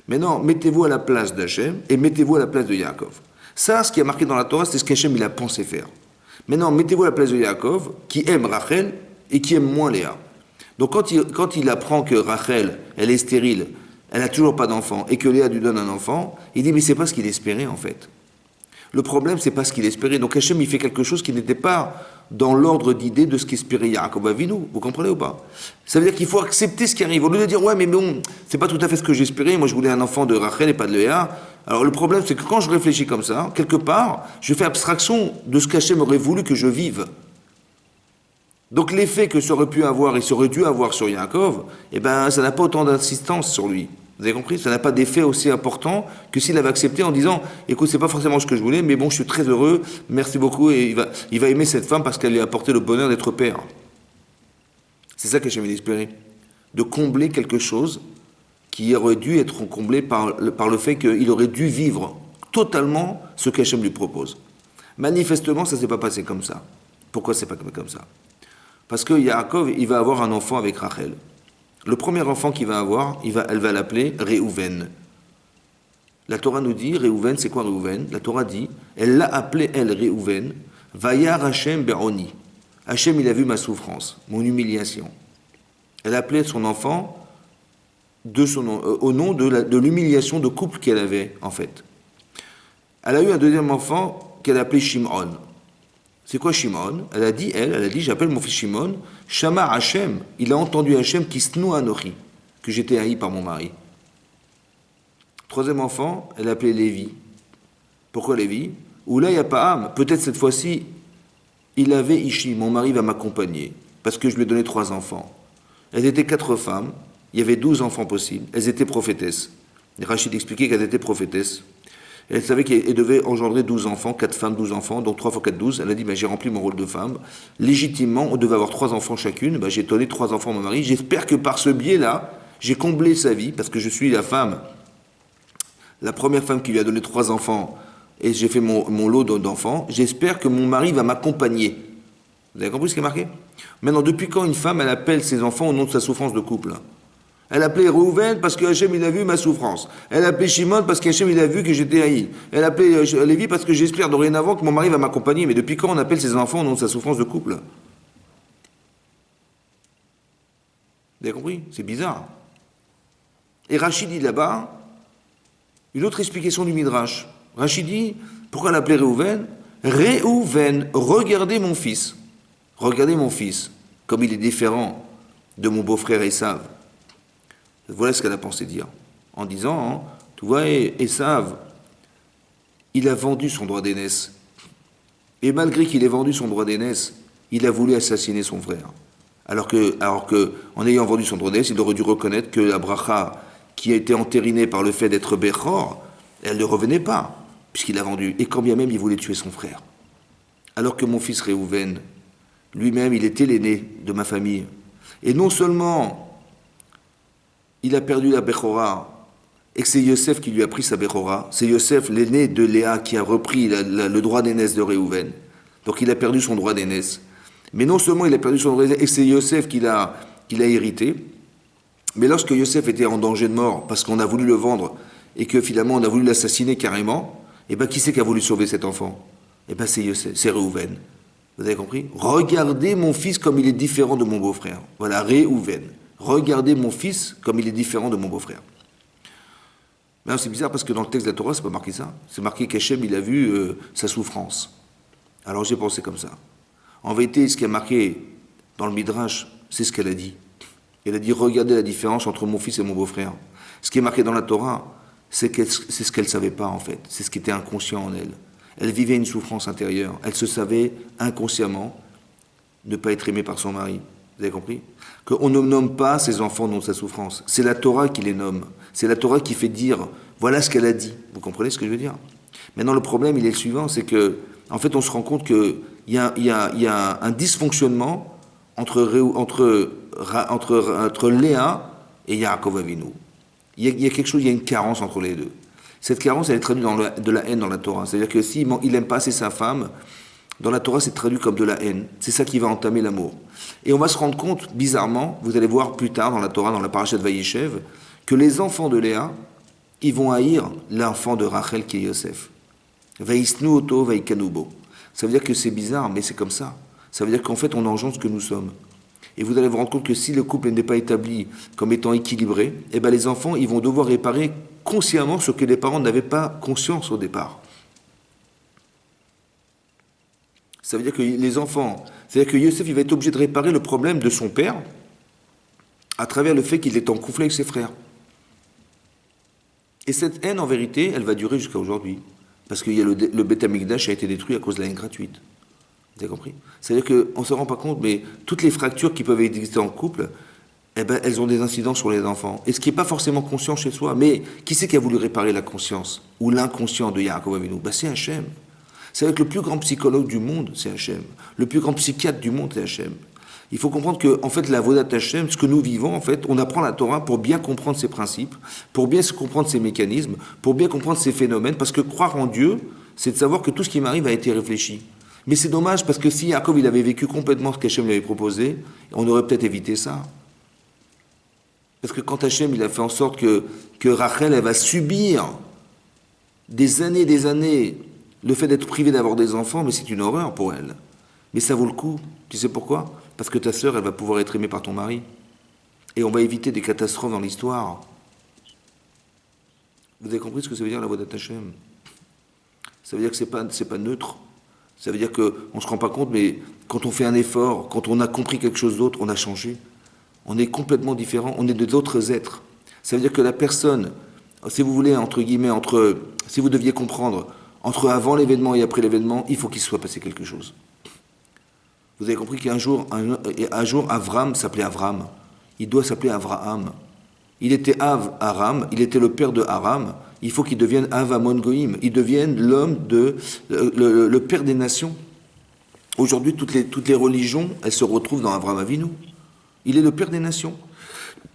Maintenant, mettez-vous à la place d'Hachem et mettez-vous à la place de Yaakov. Ça, ce qui est marqué dans la Torah, c'est ce qu'Hachem il a pensé faire. Maintenant, mettez-vous à la place de Yaakov, qui aime Rachel et qui aime moins Léa. Donc quand il apprend que Rachel, elle est stérile, elle n'a toujours pas d'enfant, et que Léa lui donne un enfant, il dit, mais c'est pas ce qu'il espérait en fait. Le problème, c'est pas ce qu'il espérait. Donc Hachem, il fait quelque chose qui n'était pas dans l'ordre d'idée de ce qu'espérait Yaakov Avinu. Vous comprenez ou pas? Ça veut dire qu'il faut accepter ce qui arrive. Au lieu de dire, ouais, mais bon, c'est pas tout à fait ce que j'espérais. Moi, je voulais un enfant de Rachel et pas de Léa. Alors le problème, c'est que quand je réfléchis comme ça, quelque part, je fais abstraction de ce qu'Hachem aurait voulu que je vive. Donc l'effet que ça aurait pu avoir et ça aurait dû avoir sur Yaakov, ça n'a pas autant d'insistance sur lui. Vous avez compris? Ça n'a pas d'effet aussi important que s'il avait accepté en disant, écoute, c'est pas forcément ce que je voulais, mais bon, je suis très heureux, merci beaucoup, et il va aimer cette femme parce qu'elle lui a apporté le bonheur d'être père. C'est ça qu'Hachem espérait. De combler quelque chose qui aurait dû être comblé par le fait qu'il aurait dû vivre totalement ce qu'Hachem lui propose. Manifestement, ça ne s'est pas passé comme ça. Pourquoi c'est pas comme ça? Parce que Yaakov, il va avoir un enfant avec Rachel. Le premier enfant qu'il va avoir, elle va l'appeler Réhouven. La Torah nous dit, Réhouven, c'est quoi Réhouven? La Torah dit, elle l'a appelé, elle, Réhouven, Vayar Hashem Be'oni. Hashem, il a vu ma souffrance, mon humiliation. Elle appelait son enfant au nom de l'humiliation de couple qu'elle avait, en fait. Elle a eu un deuxième enfant qu'elle a appelé Shimon. C'est quoi Shimon? Elle a dit, j'appelle mon fils Shimon, Shama Hachem. Il a entendu Hachem qui snou anochi, que j'étais haï par mon mari. Troisième enfant, elle a appelé Lévi. Pourquoi Lévi? Ou là, il n'y a pas âme. Peut-être cette fois-ci, il avait Ishi, mon mari va m'accompagner, parce que je lui ai donné 3 enfants. Elles étaient 4 femmes, il y avait 12 enfants possibles, elles étaient prophétesses. Et Rachid expliquait qu'elles étaient prophétesses. Elle savait qu'elle devait engendrer 12 enfants, 4 femmes, 12 enfants, donc 3 fois 4, 12. Elle a dit, j'ai rempli mon rôle de femme. Légitimement, on devait avoir 3 enfants chacune. J'ai donné 3 enfants à mon mari. J'espère que par ce biais-là, j'ai comblé sa vie, parce que je suis la première femme qui lui a donné 3 enfants, et j'ai fait mon lot d'enfants. J'espère que mon mari va m'accompagner. Vous avez compris ce qui est marqué? Maintenant, depuis quand une femme, elle appelle ses enfants au nom de sa souffrance de couple? Elle appelait Reuven parce que Hachem il a vu ma souffrance. Elle appelait Shimon parce qu'Hachem il a vu que j'étais haï. Elle appelait Lévi parce que j'espère dorénavant que mon mari va m'accompagner. Mais depuis quand on appelle ses enfants au nom de sa souffrance de couple? Vous avez compris? C'est bizarre. Et Rachid dit là-bas, une autre explication du Midrash. Rachid dit, pourquoi elle appelait Reuven? Reuven, regardez mon fils. Regardez mon fils, comme il est différent de mon beau-frère Esav. Voilà ce qu'elle a pensé dire. En disant, tu vois, Esav, il a vendu son droit d'aînesse. Et malgré qu'il ait vendu son droit d'aînesse, il a voulu assassiner son frère. Alors que, en ayant vendu son droit d'aînesse, il aurait dû reconnaître que la bracha, qui a été entérinée par le fait d'être Bechor, elle ne revenait pas, puisqu'il a vendu. Et quand bien même, il voulait tuer son frère. Alors que mon fils Réhouven, lui-même, il était l'aîné de ma famille. Et non seulement il a perdu la Bechora, et que c'est Yosef qui lui a pris sa Bechora, c'est Yosef, l'aîné de Léa, qui a repris le droit d'aînesse de Réhouven. Donc il a perdu son droit d'aînesse. Mais non seulement il a perdu son droit d'aînesse, et que c'est Yosef qui l'a hérité, mais lorsque Yosef était en danger de mort, parce qu'on a voulu le vendre, et que finalement on a voulu l'assassiner carrément, et bien qui c'est qui a voulu sauver cet enfant? Et bien c'est Yosef, c'est Réhouven. Vous avez compris? Regardez mon fils comme il est différent de mon beau-frère. Voilà, Réhouven. Regardez mon fils comme il est différent de mon beau-frère. Mais c'est bizarre parce que dans le texte de la Torah, c'est pas marqué ça. C'est marqué qu'Hachem, il a vu sa souffrance. Alors j'ai pensé comme ça. En vérité, ce qui est marqué dans le Midrash, c'est ce qu'elle a dit. Elle a dit, regardez la différence entre mon fils et mon beau-frère. Ce qui est marqué dans la Torah, c'est ce qu'elle ne savait pas en fait. C'est ce qui était inconscient en elle. Elle vivait une souffrance intérieure. Elle se savait inconsciemment ne pas être aimée par son mari. Vous avez compris? Qu'on ne nomme pas ses enfants au nom de sa souffrance. C'est la Torah qui les nomme. C'est la Torah qui fait dire, voilà ce qu'elle a dit. Vous comprenez ce que je veux dire? Maintenant, le problème, il est le suivant, c'est que, en fait, on se rend compte qu'il y a un dysfonctionnement entre Léa et Yaakov Avinu. Il y a quelque chose, il y a une carence entre les deux. Cette carence, elle est traduite de la haine dans la Torah. C'est-à-dire que s'il n'aime pas assez sa femme, dans la Torah, c'est traduit comme de la haine. C'est ça qui va entamer l'amour. Et on va se rendre compte, bizarrement, vous allez voir plus tard dans la Torah, dans la parasha de Vayishev, que les enfants de Léa, ils vont haïr l'enfant de Rachel qui est Yosef. Vaïsnu oto vaïkanubo. Ça veut dire que c'est bizarre, mais c'est comme ça. Ça veut dire qu'en fait, on engendre ce que nous sommes. Et vous allez vous rendre compte que si le couple n'est pas établi comme étant équilibré, eh ben les enfants, ils vont devoir réparer consciemment ce que les parents n'avaient pas conscience au départ. Ça veut dire que les enfants, c'est-à-dire que Yosef, il va être obligé de réparer le problème de son père à travers le fait qu'il est en conflit avec ses frères. Et cette haine, en vérité, elle va durer jusqu'à aujourd'hui. Parce que le Beth Amikdash a été détruit à cause de la haine gratuite. Vous avez compris? C'est-à-dire qu'on ne se rend pas compte, mais toutes les fractures qui peuvent exister en couple, eh ben, elles ont des incidences sur les enfants. Et ce qui n'est pas forcément conscient chez soi, mais qui c'est qui a voulu réparer la conscience ou l'inconscient de Yaakov Avinu? Ben, c'est Hachem. C'est avec le plus grand psychologue du monde, c'est Hachem. Le plus grand psychiatre du monde, c'est Hachem. Il faut comprendre que, en fait, la Vodat Hachem, ce que nous vivons, en fait, on apprend la Torah pour bien comprendre ses principes, pour bien comprendre ses mécanismes, pour bien comprendre ses phénomènes, parce que croire en Dieu, c'est de savoir que tout ce qui m'arrive a été réfléchi. Mais c'est dommage, parce que si Yaakov, il avait vécu complètement ce qu'Hachem lui avait proposé, on aurait peut-être évité ça. Parce que quand Hachem, il a fait en sorte que Rachel, elle va subir des années, le fait d'être privée d'avoir des enfants, mais c'est une horreur pour elle. Mais ça vaut le coup. Tu sais pourquoi? Parce que ta sœur, elle va pouvoir être aimée par ton mari. Et on va éviter des catastrophes dans l'histoire. Vous avez compris ce que ça veut dire la voie d'Hachem? Ça veut dire que c'est pas neutre. Ça veut dire qu'on ne se rend pas compte, mais quand on fait un effort, quand on a compris quelque chose d'autre, on a changé. On est complètement différent, on est d'autres êtres. Ça veut dire que la personne, si vous voulez, entre guillemets, si vous deviez comprendre, entre avant l'événement et après l'événement, il faut qu'il se soit passé quelque chose. Vous avez compris qu'un jour, Avram s'appelait Avram. Il doit s'appeler Avraham. Il était Aram, il était le père de Aram. Il faut qu'il devienne Avamon Goïm. Il devienne le père des nations. Aujourd'hui, toutes les religions, elles se retrouvent dans Avram Avinu. Il est le père des nations.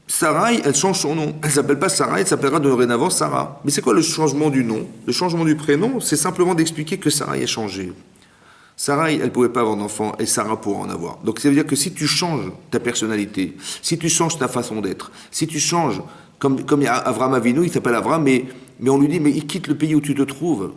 Sarai, elle change son nom. Elle ne s'appelle pas Sarai, elle s'appellera dorénavant Sarah. Mais c'est quoi le changement du nom? Le changement du prénom, c'est simplement d'expliquer que Sarai a changé. Sarai, elle ne pouvait pas avoir d'enfant et Sarah pourra en avoir. Donc ça veut dire que si tu changes ta personnalité, si tu changes ta façon d'être, si tu changes, comme il y a Avram Avinu, il s'appelle Avram, mais on lui dit, mais il quitte le pays où tu te trouves.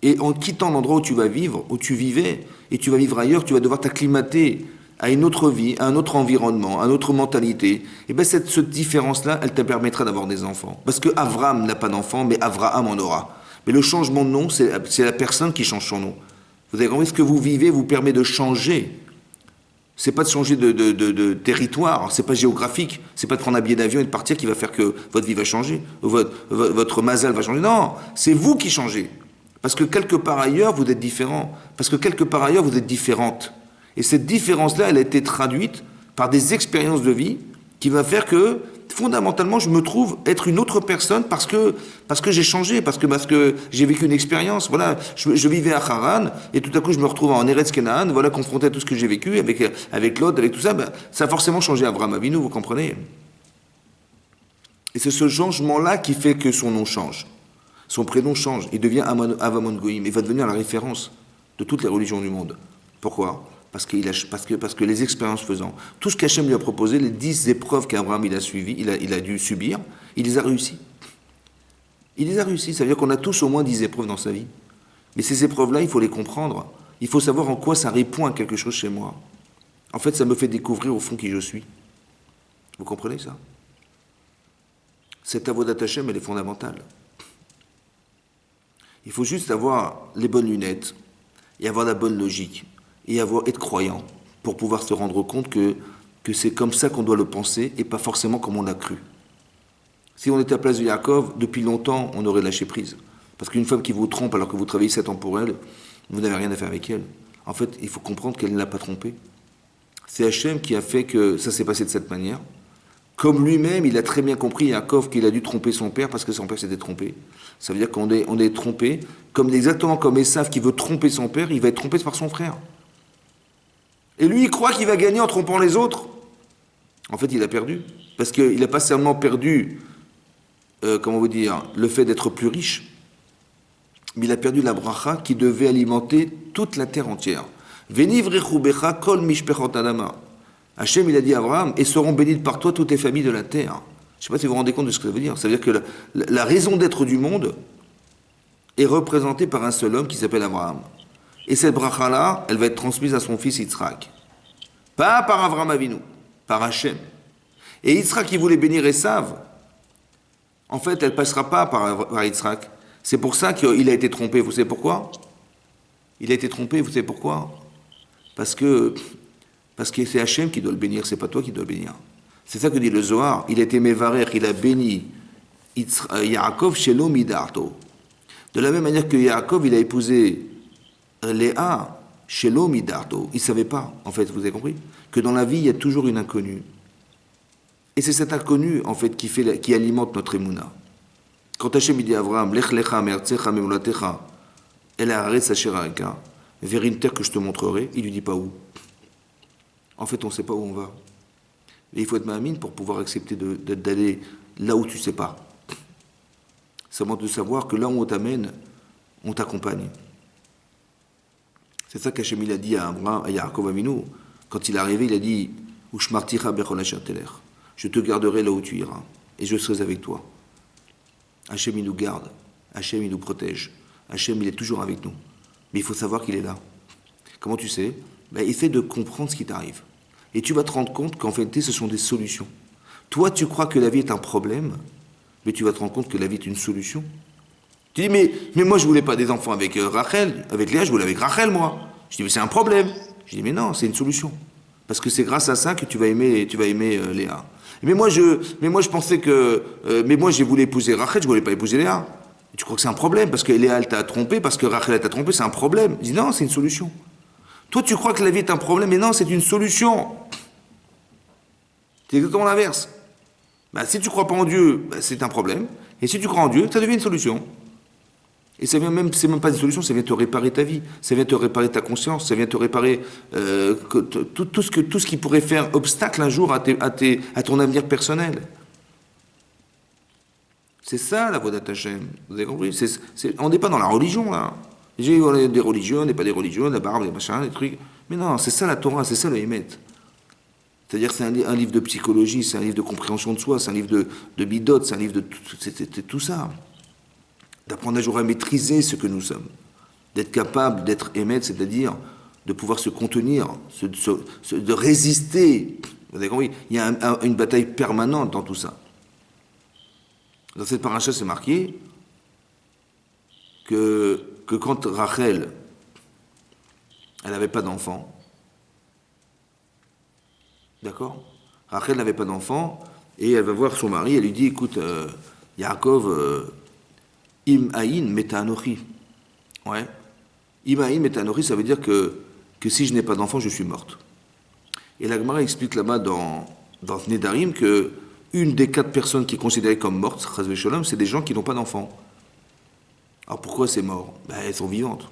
Et en quittant l'endroit où tu vas vivre, où tu vivais, et tu vas vivre ailleurs, tu vas devoir t'acclimater à une autre vie, à un autre environnement, à une autre mentalité. Et bien cette différence-là, elle te permettra d'avoir des enfants. Parce que Avram n'a pas d'enfant, mais Avraham en aura. Mais le changement de nom, c'est la personne qui change son nom. Vous avez compris, ce que vous vivez vous permet de changer. C'est pas de changer de territoire, c'est pas géographique, c'est pas de prendre un billet d'avion et de partir qui va faire que votre vie va changer, votre mazal va changer. Non, c'est vous qui changez. Parce que quelque part ailleurs, vous êtes différent. Parce que quelque part ailleurs, vous êtes différente. Et cette différence-là, elle a été traduite par des expériences de vie qui va faire que, fondamentalement, je me trouve être une autre personne parce que j'ai changé, parce que j'ai vécu une expérience. Voilà, je vivais à Haran et tout à coup, je me retrouve en Eretz Kenaan, voilà, confronté à tout ce que j'ai vécu avec l'autre, avec tout ça. Ben, ça a forcément changé Avraham Avinu, vous comprenez? Et c'est ce changement-là qui fait que son nom change. Son prénom change. Il devient Avamon Goïm. Il va devenir la référence de toutes les religions du monde. Pourquoi? Parce que les expériences faisant, tout ce qu'Hachem lui a proposé, les 10 épreuves qu'Abraham il a suivies, il a dû subir, il les a réussi. Il les a réussi. Ça veut dire qu'on a tous au moins 10 épreuves dans sa vie. Mais ces épreuves-là, il faut les comprendre. Il faut savoir en quoi ça répond à quelque chose chez moi. En fait, ça me fait découvrir au fond qui je suis. Vous comprenez ça? Cette avodat Hachem, elle est fondamentale. Il faut juste avoir les bonnes lunettes et avoir la bonne logique. Et être croyant pour pouvoir se rendre compte que c'est comme ça qu'on doit le penser et pas forcément comme on l'a cru. Si on était à la place de Yaakov, depuis longtemps, on aurait lâché prise. Parce qu'une femme qui vous trompe alors que vous travaillez 7 ans pour elle, vous n'avez rien à faire avec elle. En fait, il faut comprendre qu'elle ne l'a pas trompé. C'est Hachem qui a fait que ça s'est passé de cette manière. Comme lui-même, il a très bien compris, Yaakov, qu'il a dû tromper son père parce que son père s'était trompé. Ça veut dire qu'on est trompé, exactement comme Esav qui veut tromper son père, il va être trompé par son frère. Et lui, il croit qu'il va gagner en trompant les autres. En fait, il a perdu. Parce qu'il n'a pas seulement perdu, le fait d'être plus riche, mais il a perdu la bracha qui devait alimenter toute la terre entière. Venivrechubecha kol mishpechot adama. Hachem, il a dit à Abraham, et seront bénies par toi toutes les familles de la terre. Je ne sais pas si vous vous rendez compte de ce que ça veut dire. Ça veut dire que la raison d'être du monde est représentée par un seul homme qui s'appelle Abraham. Et cette bracha-là, elle va être transmise à son fils Yitzhak. Pas par Avraham Avinu, par Hachem. Et Yitzhak qui voulait bénir Esav, en fait, elle ne passera pas par Yitzhak. C'est pour ça qu'il a été trompé. Vous savez pourquoi? Il a été trompé, vous savez pourquoi? Parce que c'est Hachem qui doit le bénir, c'est pas toi qui dois le bénir. C'est ça que dit le Zohar. Il a été Mevarer, il a béni Yaakov Shelo Midarto. De la même manière que Yaakov, il a épousé Léa, Shelo Midarto, il ne savait pas, en fait, vous avez compris, que dans la vie, il y a toujours une inconnue. Et c'est cette inconnue, en fait, qui alimente notre émouna. Quand Hachem dit à Abraham, Lech lecha me'artzecha me'molatecha, el haaretz asher areka, vers une terre que je te montrerai, il lui dit pas où. En fait, on ne sait pas où on va. Et il faut être ma'amine pour pouvoir accepter d'aller là où tu ne sais pas. Seulement de savoir que là où on t'amène, on t'accompagne. C'est ça qu'Hachem il a dit à Yaakov Avinu. Quand il est arrivé, il a dit Ushmarticha bechol asher telech. Je te garderai là où tu iras. Et je serai avec toi. Hachem il nous garde. Hachem il nous protège. Hachem il est toujours avec nous. Mais il faut savoir qu'il est là. Comment tu sais? Essaie de comprendre ce qui t'arrive. Et tu vas te rendre compte qu'en fait, ce sont des solutions. Toi, tu crois que la vie est un problème, mais tu vas te rendre compte que la vie est une solution. Tu dis, mais moi, je voulais pas des enfants avec Rachel, avec Léa, je voulais avec Rachel, moi. Je dis, mais c'est un problème. Je dis, mais non, c'est une solution. Parce que c'est grâce à ça que tu vas aimer Léa. Mais moi, je pensais que, mais moi, j'ai voulu épouser Rachel, je voulais pas épouser Léa. Tu crois que c'est un problème parce que Léa, elle t'a trompé, parce que Rachel, elle t'a trompé, c'est un problème. Je dis, non, c'est une solution. Toi, tu crois que la vie est un problème, mais non, c'est une solution. C'est exactement l'inverse. Bah, si tu crois pas en Dieu, bah, c'est un problème. Et si tu crois en Dieu, ça devient une solution. Et ça vient même, c'est même pas une solution, ça vient te réparer ta vie, ça vient te réparer ta conscience, ça vient te réparer tout ce qui pourrait faire obstacle un jour à ton avenir personnel. C'est ça la voie d'Hachem. Vous avez compris? On n'est pas dans la religion là. J'ai des religions, on n'est pas des religions, la barbe, les machins, les trucs. Mais non, c'est ça la Torah, c'est ça le Hémet. C'est-à-dire que c'est un livre de psychologie, c'est un livre de compréhension de soi, c'est un livre de bidot, c'est un livre de c'est tout ça. D'apprendre un jour à maîtriser ce que nous sommes. D'être capable d'être émettre, c'est-à-dire de pouvoir se contenir, de résister. Vous avez compris? Il y a une bataille permanente dans tout ça. Dans cette paracha, c'est marqué que quand Rachel, elle n'avait pas d'enfant, d'accord? Rachel n'avait pas d'enfant, et elle va voir son mari, elle lui dit, écoute, Yaakov, Im Aïn Metanochi. Ouais. Im Aïn Metanochi, ça veut dire que si je n'ai pas d'enfant, je suis morte. Et la Gemara explique là-bas dans Nedarim que une des 4 personnes qui est considérée comme morte, Chas v'Sholom, c'est des gens qui n'ont pas d'enfants. Alors pourquoi c'est mort? Ben, elles sont vivantes.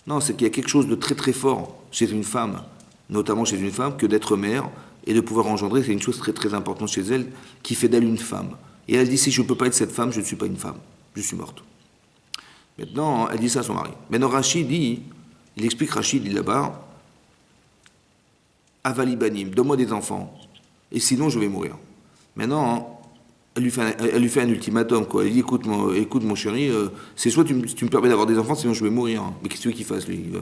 Non, c'est qu'il y a quelque chose de très très fort chez une femme, notamment chez une femme, que d'être mère et de pouvoir engendrer, c'est une chose très très importante chez elle, qui fait d'elle une femme. Et elle dit, si je ne peux pas être cette femme, je ne suis pas une femme, je suis morte. Maintenant, elle dit ça à son mari. Maintenant, Rachid dit, il explique Rachid, il dit là-bas, Avali banim, donne-moi des enfants, et sinon je vais mourir. Maintenant, elle lui fait un ultimatum, quoi. Elle dit, écoute mon chéri, c'est soit tu me permets d'avoir des enfants, sinon je vais mourir. Mais qu'est-ce que tu veux qu'il fasse, lui?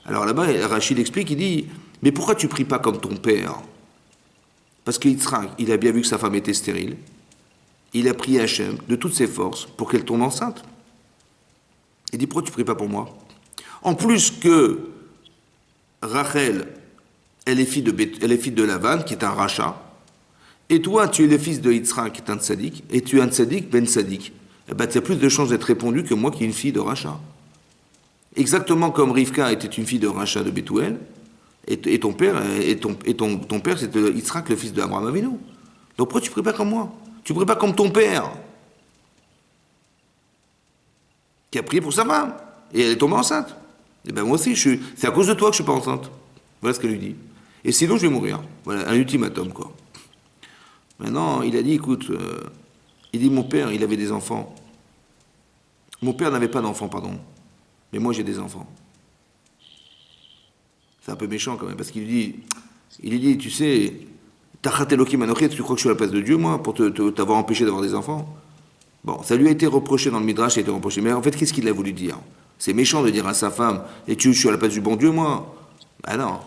Alors là-bas, Rachid explique, il dit, mais pourquoi tu pries pas comme ton père? Parce qu'Yitzhak, il a bien vu que sa femme était stérile. Il a prié Hachem de toutes ses forces pour qu'elle tombe enceinte. Il dit, pourquoi tu ne pries pas pour moi? En plus que Rachel, elle est fille de Lavan, qui est un rachat, et toi, tu es le fils de Yitzhak, qui est un tzaddik, et tu es un tzaddik, ben tzaddik. Eh ben, tu as plus de chances d'être répondu que moi, qui est une fille de rachat. Exactement comme Rivka était une fille de rachat de Bethuel, et ton père, ton père, c'était Yitzhak, le fils d'Abraham Avinu. Donc pourquoi tu ne pries pas comme moi? Tu ne pries pas comme ton père, qui a prié pour sa femme, et elle est tombée enceinte. Et ben moi aussi, c'est à cause de toi que je ne suis pas enceinte. Voilà ce qu'elle lui dit. Et sinon, je vais mourir. Voilà, un ultimatum, quoi. Maintenant, il a dit, écoute, il dit, mon père, il avait des enfants. Mon père n'avait pas d'enfants, pardon. Mais moi, j'ai des enfants. C'est un peu méchant, quand même, parce qu'il lui dit, tu sais, Tachateloki Manochet, tu crois que je suis à la place de Dieu, moi, pour t'avoir empêché d'avoir des enfants? Bon, ça lui a été reproché dans le Midrash, ça a été reproché. Mais en fait, qu'est-ce qu'il a voulu dire? C'est méchant de dire à sa femme, et je suis à la place du bon Dieu, moi? Ben non,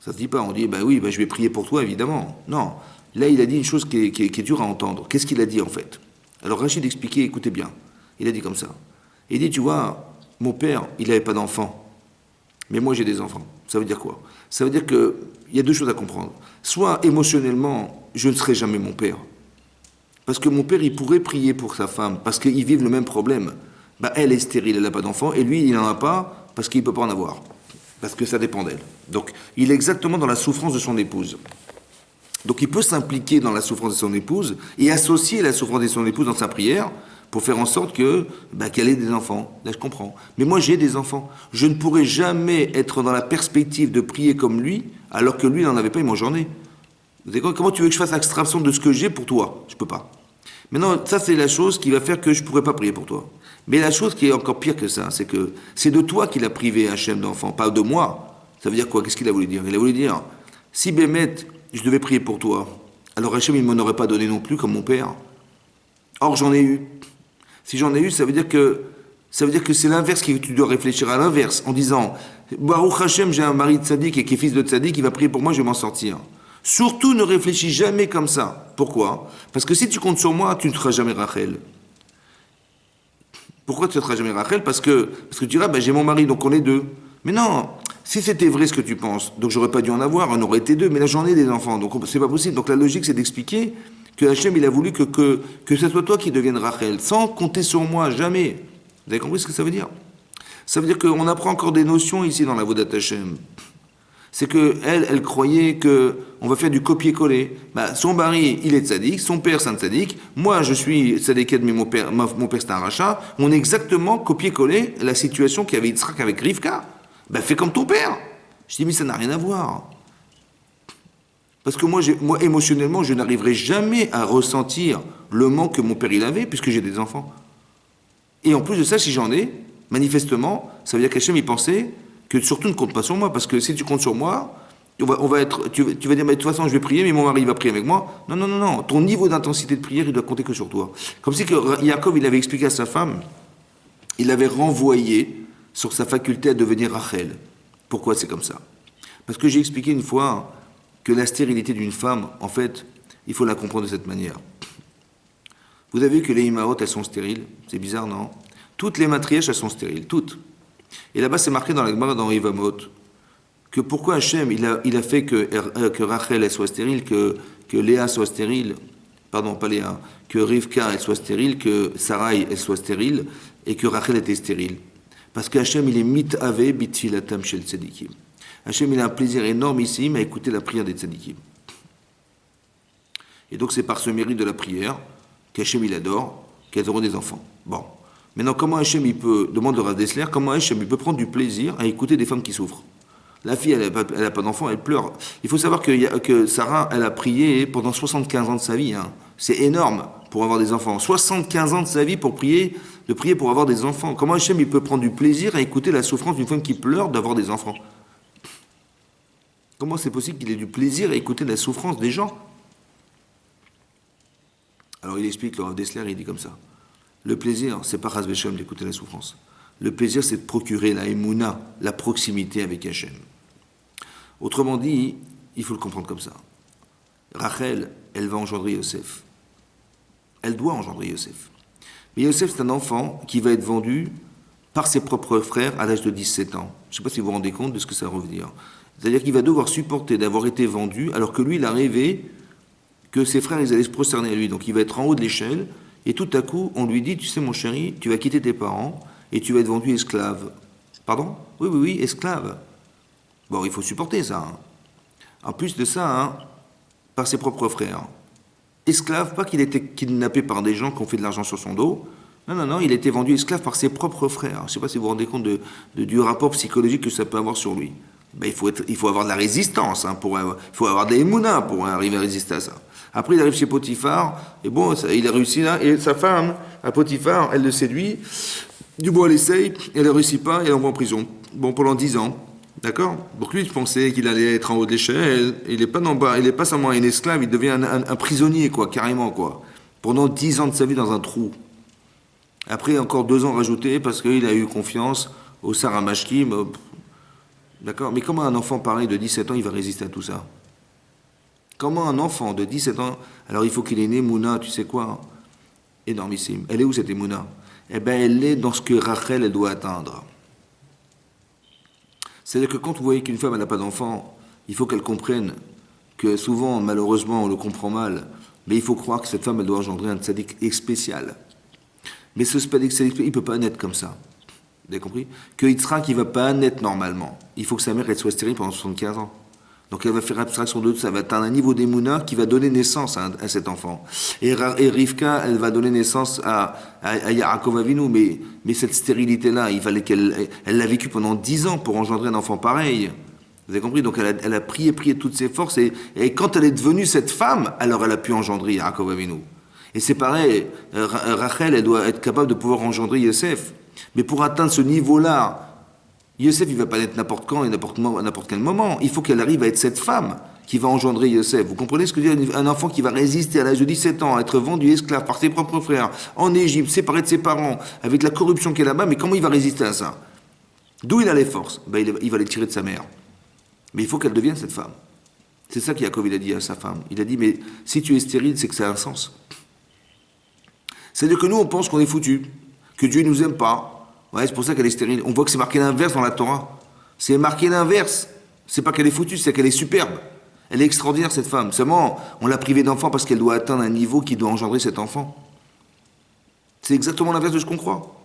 ça se dit pas. On dit, ben oui, ben je vais prier pour toi, évidemment. Non. Là, il a dit une chose qui est dure à entendre. Qu'est-ce qu'il a dit, en fait? Alors, Rachid expliquait, écoutez bien. Il a dit comme ça. Il dit, tu vois, mon père, il n'avait pas d'enfants. Mais moi, j'ai des enfants. Ça veut dire quoi? Ça veut dire qu'il y a 2 choses à comprendre. Soit, émotionnellement, je ne serai jamais mon père. Parce que mon père, il pourrait prier pour sa femme, parce qu'ils vivent le même problème. Ben, elle est stérile, elle n'a pas d'enfant, et lui, il n'en a pas, parce qu'il ne peut pas en avoir. Parce que ça dépend d'elle. Donc, il est exactement dans la souffrance de son épouse. Donc, il peut s'impliquer dans la souffrance de son épouse et associer la souffrance de son épouse dans sa prière pour faire en sorte qu'elle ait des enfants. Là, je comprends. Mais moi, j'ai des enfants. Je ne pourrais jamais être dans la perspective de prier comme lui, alors que lui, il n'en avait pas et moi, j'en ai. Comment tu veux que je fasse abstraction de ce que j'ai pour toi? Je peux pas. Maintenant, ça, c'est la chose qui va faire que je ne pourrais pas prier pour toi. Mais la chose qui est encore pire que ça, c'est que c'est de toi qu'il a privé Hachem d'enfants, pas de moi. Ça veut dire quoi? Qu'est-ce qu'il a voulu dire? Il a voulu dire, si Bémet, je devais prier pour toi, alors Hachem, il ne m'en aurait pas donné non plus, comme mon père. Or, j'en ai eu. Si j'en ai eu, ça veut dire que c'est l'inverse, que tu dois réfléchir à l'inverse, en disant, Baruch Hachem, j'ai un mari de tzaddik et qui est fils de tzaddik, il va prier pour moi, je vais m'en sortir. Surtout ne réfléchis jamais comme ça. Pourquoi? Parce que si tu comptes sur moi, tu ne seras jamais Rachel. Pourquoi tu ne seras jamais Rachel? Parce que tu diras, ben, j'ai mon mari, donc on est deux. Mais non, si c'était vrai ce que tu penses, donc j'aurais pas dû en avoir, on aurait été deux, mais là j'en ai des enfants, donc c'est pas possible. Donc la logique c'est d'expliquer que Hachem il a voulu que ce soit toi qui devienne Rachel, sans compter sur moi, jamais. Vous avez compris ce que ça veut dire? Ça veut dire qu'on apprend encore des notions ici dans la Vodat Hachem. C'est que elle croyait que on va faire du copier-coller. Bah, son mari, il est tzaddik, son père c'est un tzaddik, moi je suis tzaddiket, mais mon père c'est un rachat. On est exactement copier-coller la situation qu'il y avait Yitzhak avec Rivka. Bah, fais comme ton père. Je dis, mais ça n'a rien à voir. Parce que moi, émotionnellement, je n'arriverai jamais à ressentir le manque que mon père il avait, puisque j'ai des enfants. Et en plus de ça, si j'en ai, manifestement, ça veut dire qu'Hachem il pensait que surtout ne compte pas sur moi, parce que si tu comptes sur moi, tu vas dire, mais de toute façon, je vais prier, mais mon mari il va prier avec moi. Non, non, non, non. Ton niveau d'intensité de prière, il doit compter que sur toi. Comme si que Yaakov, il avait expliqué à sa femme, il avait renvoyé sur sa faculté à devenir Rachel. Pourquoi c'est comme ça? Parce que j'ai expliqué une fois que la stérilité d'une femme, en fait, il faut la comprendre de cette manière. Vous avez vu que les imaot, elles sont stériles? C'est bizarre, non? Toutes les matrièches, elles sont stériles, toutes. Et là-bas, c'est marqué dans la Gemara, dans Yevamot, que pourquoi Hachem, il a fait que Rachel, elle soit stérile, que Léa soit stérile, pardon, pas Léa, que Rivka, elle soit stérile, que Sarai, elle soit stérile, et que Rachel était stérile. Parce que Hachem, il est mitave bitfilatam shel tzadikim. Hachem, il a un plaisir énormissime à écouter la prière des tzadikim. Et donc, c'est par ce mérite de la prière qu'Hachem, il adore, qu'elles auront des enfants. Bon. Maintenant, comment Hachem, il peut, demande le Rav Dessler, comment Hachem, il peut prendre du plaisir à écouter des femmes qui souffrent? La fille, elle n'a pas d'enfant, elle pleure. Il faut savoir que Sarah, elle a prié pendant 75 ans de sa vie. Hein. C'est énorme pour avoir des enfants. 75 ans de sa vie pour prier, de prier pour avoir des enfants. Comment Hachem, il peut prendre du plaisir à écouter la souffrance d'une femme qui pleure d'avoir des enfants? Comment c'est possible qu'il ait du plaisir à écouter la souffrance des gens? Alors il explique, le Rav Dessler, il dit comme ça. Le plaisir, c'est pas Chas v'Shem d'écouter la souffrance. Le plaisir, c'est de procurer la émouna, la proximité avec Hachem. Autrement dit, il faut le comprendre comme ça. Rachel, elle va engendrer Yosef. Elle doit engendrer Yosef. Mais Yosef, c'est un enfant qui va être vendu par ses propres frères à l'âge de 17 ans. Je ne sais pas si vous vous rendez compte de ce que ça va revenir. C'est-à-dire qu'il va devoir supporter d'avoir été vendu, alors que lui, il a rêvé que ses frères, ils allaient se prosterner à lui. Donc il va être en haut de l'échelle, et tout à coup, on lui dit, tu sais mon chéri, tu vas quitter tes parents, et tu vas être vendu esclave. Pardon? Oui, oui, oui, esclave. Bon, il faut supporter ça. Hein. En plus de ça, hein, par ses propres frères. Esclave, pas qu'il était kidnappé par des gens qui ont fait de l'argent sur son dos. Non, non, non, il a été vendu esclave par ses propres frères. Je ne sais pas si vous vous rendez compte du rapport psychologique que ça peut avoir sur lui. Ben, il faut avoir de la résistance, hein, il faut avoir des émounas pour arriver à résister à ça. Après, il arrive chez Potiphar, et bon, il a réussi là, et sa femme, à Potiphar, elle le séduit. Du coup, elle essaye, elle ne réussit pas, et elle envoie en prison. Bon, pendant 10 ans. D'accord? Donc lui, il pensait qu'il allait être en haut de l'échelle. Il n'est pas en bas, il n'est pas seulement un esclave, il devient un prisonnier, quoi, carrément, quoi. Pendant 10 ans de sa vie dans un trou. Après, encore 2 ans rajoutés, parce qu'il a eu confiance au Sarah Mashkim. D'accord? Mais comment un enfant pareil de 17 ans, il va résister à tout ça? Comment un enfant de 17 ans, alors il faut qu'il ait une émouna, tu sais quoi? Énormissime. Elle est où cette émouna? Eh bien, elle est dans ce que Rachel, elle doit atteindre. C'est-à-dire que quand vous voyez qu'une femme n'a pas d'enfant, il faut qu'elle comprenne que souvent, malheureusement, on le comprend mal, mais il faut croire que cette femme, elle doit engendrer un tzaddik spécial. Mais ce tzaddik, il ne peut pas naître comme ça. Vous avez compris? Que Yitzhak, il ne va pas naître normalement. Il faut que sa mère, elle soit stérile pendant 75 ans. Donc elle va faire abstraction de tout ça, elle va atteindre un niveau d'émouna qui va donner naissance à cet enfant. Et Rivka, elle va donner naissance à Yaakov Avinu, mais cette stérilité-là, il fallait elle l'a vécue pendant 10 ans pour engendrer un enfant pareil. Vous avez compris? Donc elle a prié de toutes ses forces, et quand elle est devenue cette femme, alors elle a pu engendrer Yaakov Avinu. Et c'est pareil, Rachel, elle doit être capable de pouvoir engendrer Yosef. Mais pour atteindre ce niveau-là, Yosef, il ne va pas être n'importe quand et n'importe quel moment. Il faut qu'elle arrive à être cette femme qui va engendrer Yosef. Vous comprenez ce que je veux dire? Un enfant qui va résister à l'âge de 17 ans, à être vendu esclave par ses propres frères, en Égypte, séparé de ses parents, avec la corruption qu'il y a là-bas, mais comment il va résister à ça? D'où il a les forces? Ben, il va les tirer de sa mère. Mais il faut qu'elle devienne cette femme. C'est ça qu'Yaakov il a dit à sa femme. Il a dit, mais si tu es stérile, c'est que ça a un sens. C'est-à-dire que nous, on pense qu'on est foutu, que Dieu ne nous aime pas. Ouais, c'est pour ça qu'elle est stérile. On voit que c'est marqué l'inverse dans la Torah. C'est marqué l'inverse. C'est pas qu'elle est foutue, c'est qu'elle est superbe. Elle est extraordinaire, cette femme. Seulement, on l'a privée d'enfant parce qu'elle doit atteindre un niveau qui doit engendrer cet enfant. C'est exactement l'inverse de ce qu'on croit.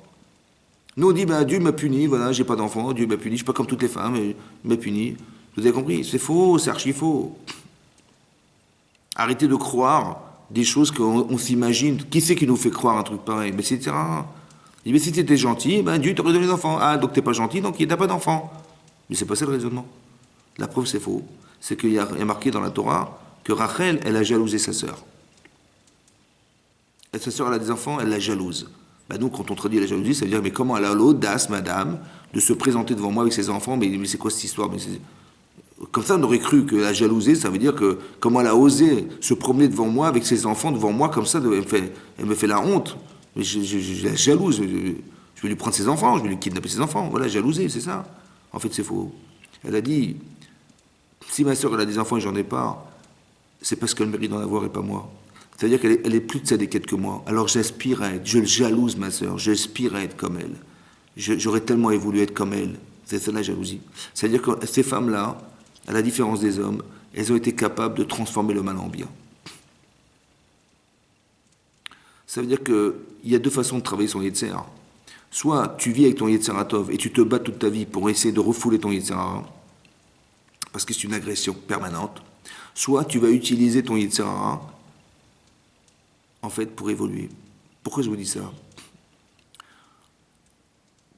Nous, on dit, ben, Dieu m'a puni, voilà, j'ai pas d'enfant, Dieu m'a puni, je suis pas comme toutes les femmes, il m'a puni. Vous avez compris? C'est faux, c'est archi faux. Arrêtez de croire des choses qu'on s'imagine. Qui c'est qui nous fait croire un truc pareil? Ben, c'est rare. Il dit, mais si tu étais gentil, ben, Dieu t'aurait donné des enfants. Ah, donc t'es pas gentil, donc il n'a pas d'enfant. Mais c'est pas ça le raisonnement. La preuve, c'est faux. C'est qu'il y a marqué dans la Torah que Rachel, elle a jalousé sa sœur. Et sa sœur, elle a des enfants, elle la jalouse. Ben, nous, quand on traduit la jalousie, ça veut dire, mais comment elle a l'audace, madame, de se présenter devant moi avec ses enfants? Mais c'est quoi cette histoire? Comme ça, on aurait cru que la jalousie, ça veut dire que comment elle a osé se promener devant moi avec ses enfants, devant moi, comme ça, elle me fait la honte. Mais je la jalouse. Je vais lui prendre ses enfants, je vais lui kidnapper ses enfants. Voilà, jalouser, c'est ça. En fait, c'est faux. Elle a dit, si ma soeur elle a des enfants et j'en ai pas, c'est parce qu'elle mérite d'en avoir et pas moi. C'est-à-dire qu'elle est plus tzadékette que moi. Alors j'aspire à être, je jalouse ma soeur, j'aspire à être comme elle. J'aurais tellement voulu être comme elle. C'est ça la jalousie. C'est-à-dire que ces femmes-là, à la différence des hommes, elles ont été capables de transformer le mal en bien. Ça veut dire qu'il y a deux façons de travailler son Yetzer. Soit tu vis avec ton Yetzer Tov et tu te bats toute ta vie pour essayer de refouler ton Yetzer Hara, parce que c'est une agression permanente. Soit tu vas utiliser ton Yetzer Hara, en fait, pour évoluer. Pourquoi je vous dis ça?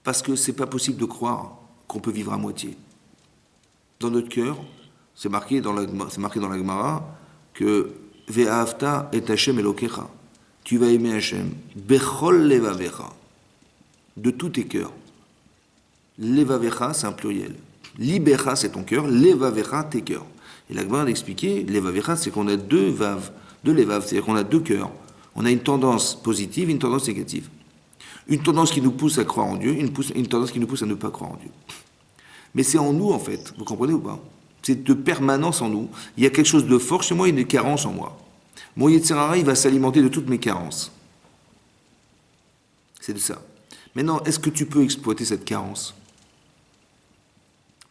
Parce que c'est pas possible de croire qu'on peut vivre à moitié. Dans notre cœur, c'est marqué dans la Gemara que Ve'ahavta et Hashem Elokecha. Tu vas aimer Hashem. Bechol levavecha. De tous tes cœurs. Levavecha, c'est un pluriel. Libecha, c'est ton cœur. Levavecha, tes cœurs. Et la Gemara a expliqué, levavecha, c'est qu'on a deux vav, deux levav, c'est-à-dire qu'on a deux cœurs. On a une tendance positive et une tendance négative. Une tendance qui nous pousse à croire en Dieu, une tendance qui nous pousse à ne pas croire en Dieu. Mais c'est en nous, en fait. Vous comprenez ou pas? C'est de permanence en nous. Il y a quelque chose de fort chez moi, il y a une carence en moi. Mon Yetzer Hara, il va s'alimenter de toutes mes carences. C'est de ça. Maintenant, est-ce que tu peux exploiter cette carence?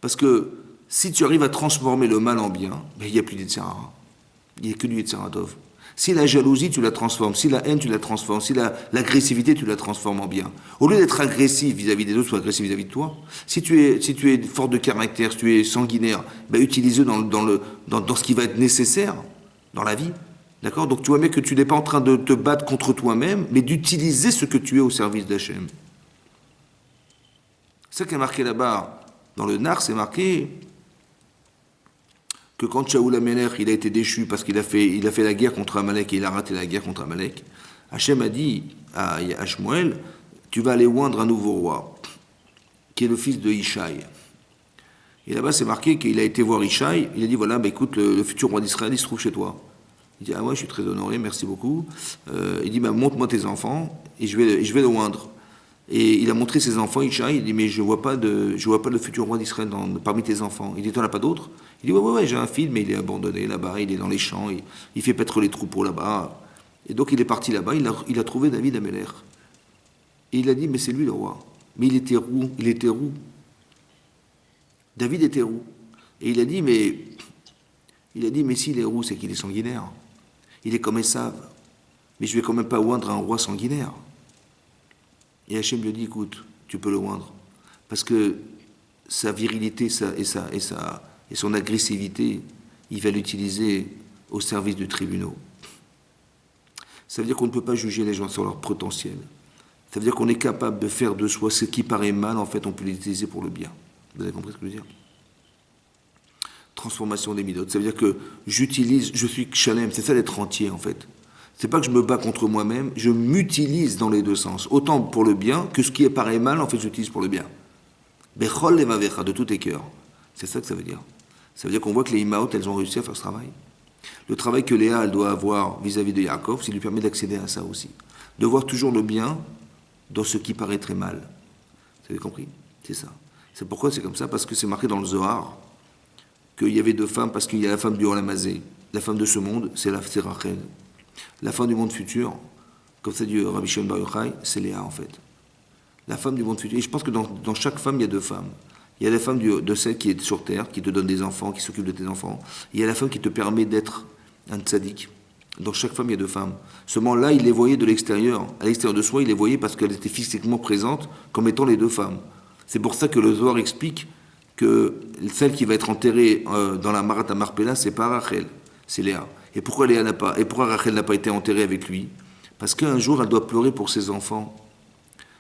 Parce que si tu arrives à transformer le mal en bien, ben, il n'y a plus de Yetzer Hara. Il n'y a que du Yetzer Tov. Si la jalousie, tu la transformes. Si la haine, tu la transformes. Si l'agressivité, tu la transformes en bien. Au lieu d'être agressif vis-à-vis des autres, sois agressif vis-à-vis de toi. Si tu es fort de caractère, si tu es sanguinaire, ben, utilise-le dans ce qui va être nécessaire dans la vie. D'accord? Donc tu vois bien que tu n'es pas en train de te battre contre toi-même, mais d'utiliser ce que tu es au service d'Hachem. C'est ça qui est marqué là-bas. Dans le Nar, c'est marqué que quand Shaoul Amelech, il a été déchu parce qu'il a fait la guerre contre Amalek et il a raté la guerre contre Amalek, Hachem a dit à Shmuel, tu vas aller oindre un nouveau roi, qui est le fils de Ishaï. Et là-bas, c'est marqué qu'il a été voir Ishaï, il a dit, voilà, bah, écoute, le futur roi d'Israël, il se trouve chez toi. Il dit, ah ouais, je suis très honoré, merci beaucoup. Il dit, bah, montre-moi tes enfants, et je vais le oindre. Et il a montré ses enfants, Ishaï, il dit, mais je vois pas de futur roi d'Israël parmi tes enfants. Il dit, t'en as pas d'autres? Il dit, ouais, j'ai un fils, mais il est abandonné là-bas, il est dans les champs, il fait paître les troupeaux là-bas. Et donc il est parti là-bas, il a trouvé David Améler. Et il a dit, mais c'est lui le roi. Mais il était roux, David était roux. Et il a dit, mais s'il est roux, c'est qu'il est sanguinaire. Il est comme Esav. Mais je vais quand même pas oindre un roi sanguinaire. Et Hachem lui dit, écoute, tu peux le oindre. Parce que sa virilité et son agressivité, il va l'utiliser au service du tribunal. Ça veut dire qu'on ne peut pas juger les gens sur leur potentiel. Ça veut dire qu'on est capable de faire de soi ce qui paraît mal, en fait, on peut l'utiliser pour le bien. Vous avez compris ce que je veux dire? Transformation des midotes. Ça veut dire que je suis kshalem, c'est ça d'être entier, en fait. C'est pas que je me bats contre moi-même, je m'utilise dans les deux sens. Autant pour le bien que ce qui paraît mal, en fait, j'utilise pour le bien. Bechol levavecha, de tous tes cœurs. C'est ça que ça veut dire. Ça veut dire qu'on voit que les Imaot, elles ont réussi à faire ce travail. Le travail que Léa, elle doit avoir vis-à-vis de Yaakov, ça lui permet d'accéder à ça aussi. De voir toujours le bien dans ce qui paraît très mal. Vous avez compris? C'est ça. C'est pourquoi c'est comme ça, parce que c'est marqué dans le Zohar qu'il y avait deux femmes parce qu'il y a la femme du Olamazé. La femme de ce monde, c'est Rachel. La femme du monde futur, comme ça dit Rabbi Shimon Bar Yochai, c'est Léa en fait. La femme du monde futur. Et je pense que dans chaque femme, il y a deux femmes. Il y a la femme de celle qui est sur terre, qui te donne des enfants, qui s'occupe de tes enfants. Il y a la femme qui te permet d'être un tzaddik. Dans chaque femme, il y a deux femmes. Seulement là, il les voyait de l'extérieur. À l'extérieur de soi, il les voyait parce qu'elles étaient physiquement présentes comme étant les deux femmes. C'est pour ça que le Zohar explique que celle qui va être enterrée dans la Marat Marpella, c'est pas Rachel, c'est Léa. Et pourquoi Rachel n'a pas été enterrée avec lui? Parce qu'un jour, elle doit pleurer pour ses enfants.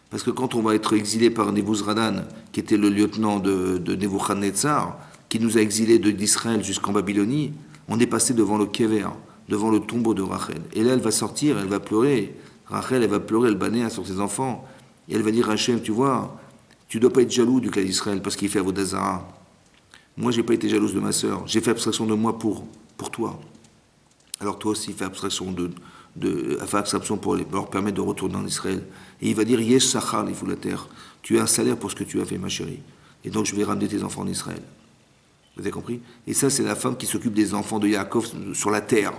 Parce que quand on va être exilé par Nebuzradan, qui était le lieutenant de Nebuchadnezzar, qui nous a exilés d'Israël jusqu'en Babylonie, on est passé devant le Kever, devant le tombeau de Rachel. Et là, elle va sortir, elle va pleurer. Rachel, elle va pleurer, elle banéa sur ses enfants. Et elle va dire à Hachem, tu vois, tu ne dois pas être jaloux du cas d'Israël parce qu'il fait Avodazara. Moi, je n'ai pas été jalouse de ma sœur. J'ai fait abstraction de moi pour toi. Alors toi aussi, fais abstraction pour leur permettre de retourner en Israël. Et il va dire, Yesh Sachar, il faut la terre. Tu as un salaire pour ce que tu as fait, ma chérie. Et donc, je vais ramener tes enfants en Israël. Vous avez compris? Et ça, c'est la femme qui s'occupe des enfants de Yaakov sur la terre.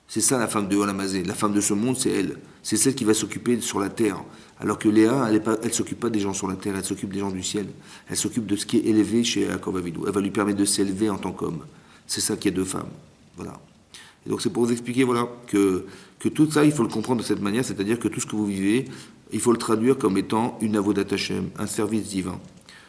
C'est ça la femme de Olamazé. La femme de ce monde, c'est elle. C'est celle qui va s'occuper sur la terre. Alors que Léa, elle ne s'occupe pas des gens sur la terre, elle s'occupe des gens du ciel. Elle s'occupe de ce qui est élevé chez Yaakov Avidou. Elle va lui permettre de s'élever en tant qu'homme. C'est ça qui est deux femmes. Voilà. Et donc c'est pour vous expliquer voilà, que tout ça, il faut le comprendre de cette manière, c'est-à-dire que tout ce que vous vivez, il faut le traduire comme étant une avodat Hashem, un service divin.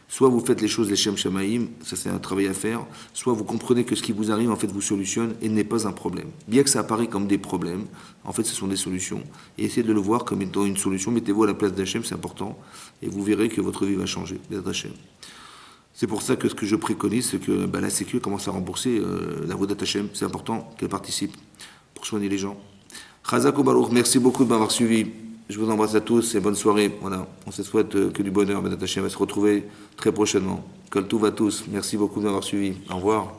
Soit vous faites les choses les Shem Shamaïm, ça c'est un travail à faire, soit vous comprenez que ce qui vous arrive en fait vous solutionne et n'est pas un problème. Bien que ça apparaît comme des problèmes, en fait ce sont des solutions. Et essayez de le voir comme étant une solution, mettez-vous à la place d'Hachem, c'est important, et vous verrez que votre vie va changer, d'Hachem. C'est pour ça que ce que je préconise, c'est que la Sécu commence à rembourser la Vodat Hashem, c'est important qu'elle participe pour soigner les gens. Chazak ou Baruch, merci beaucoup de m'avoir suivi. Je vous embrasse à tous et bonne soirée. Voilà, on se souhaite que du bonheur. Vodat Hashem va se retrouver très prochainement. Kol Tov à tous. Merci beaucoup de m'avoir suivi. Au revoir.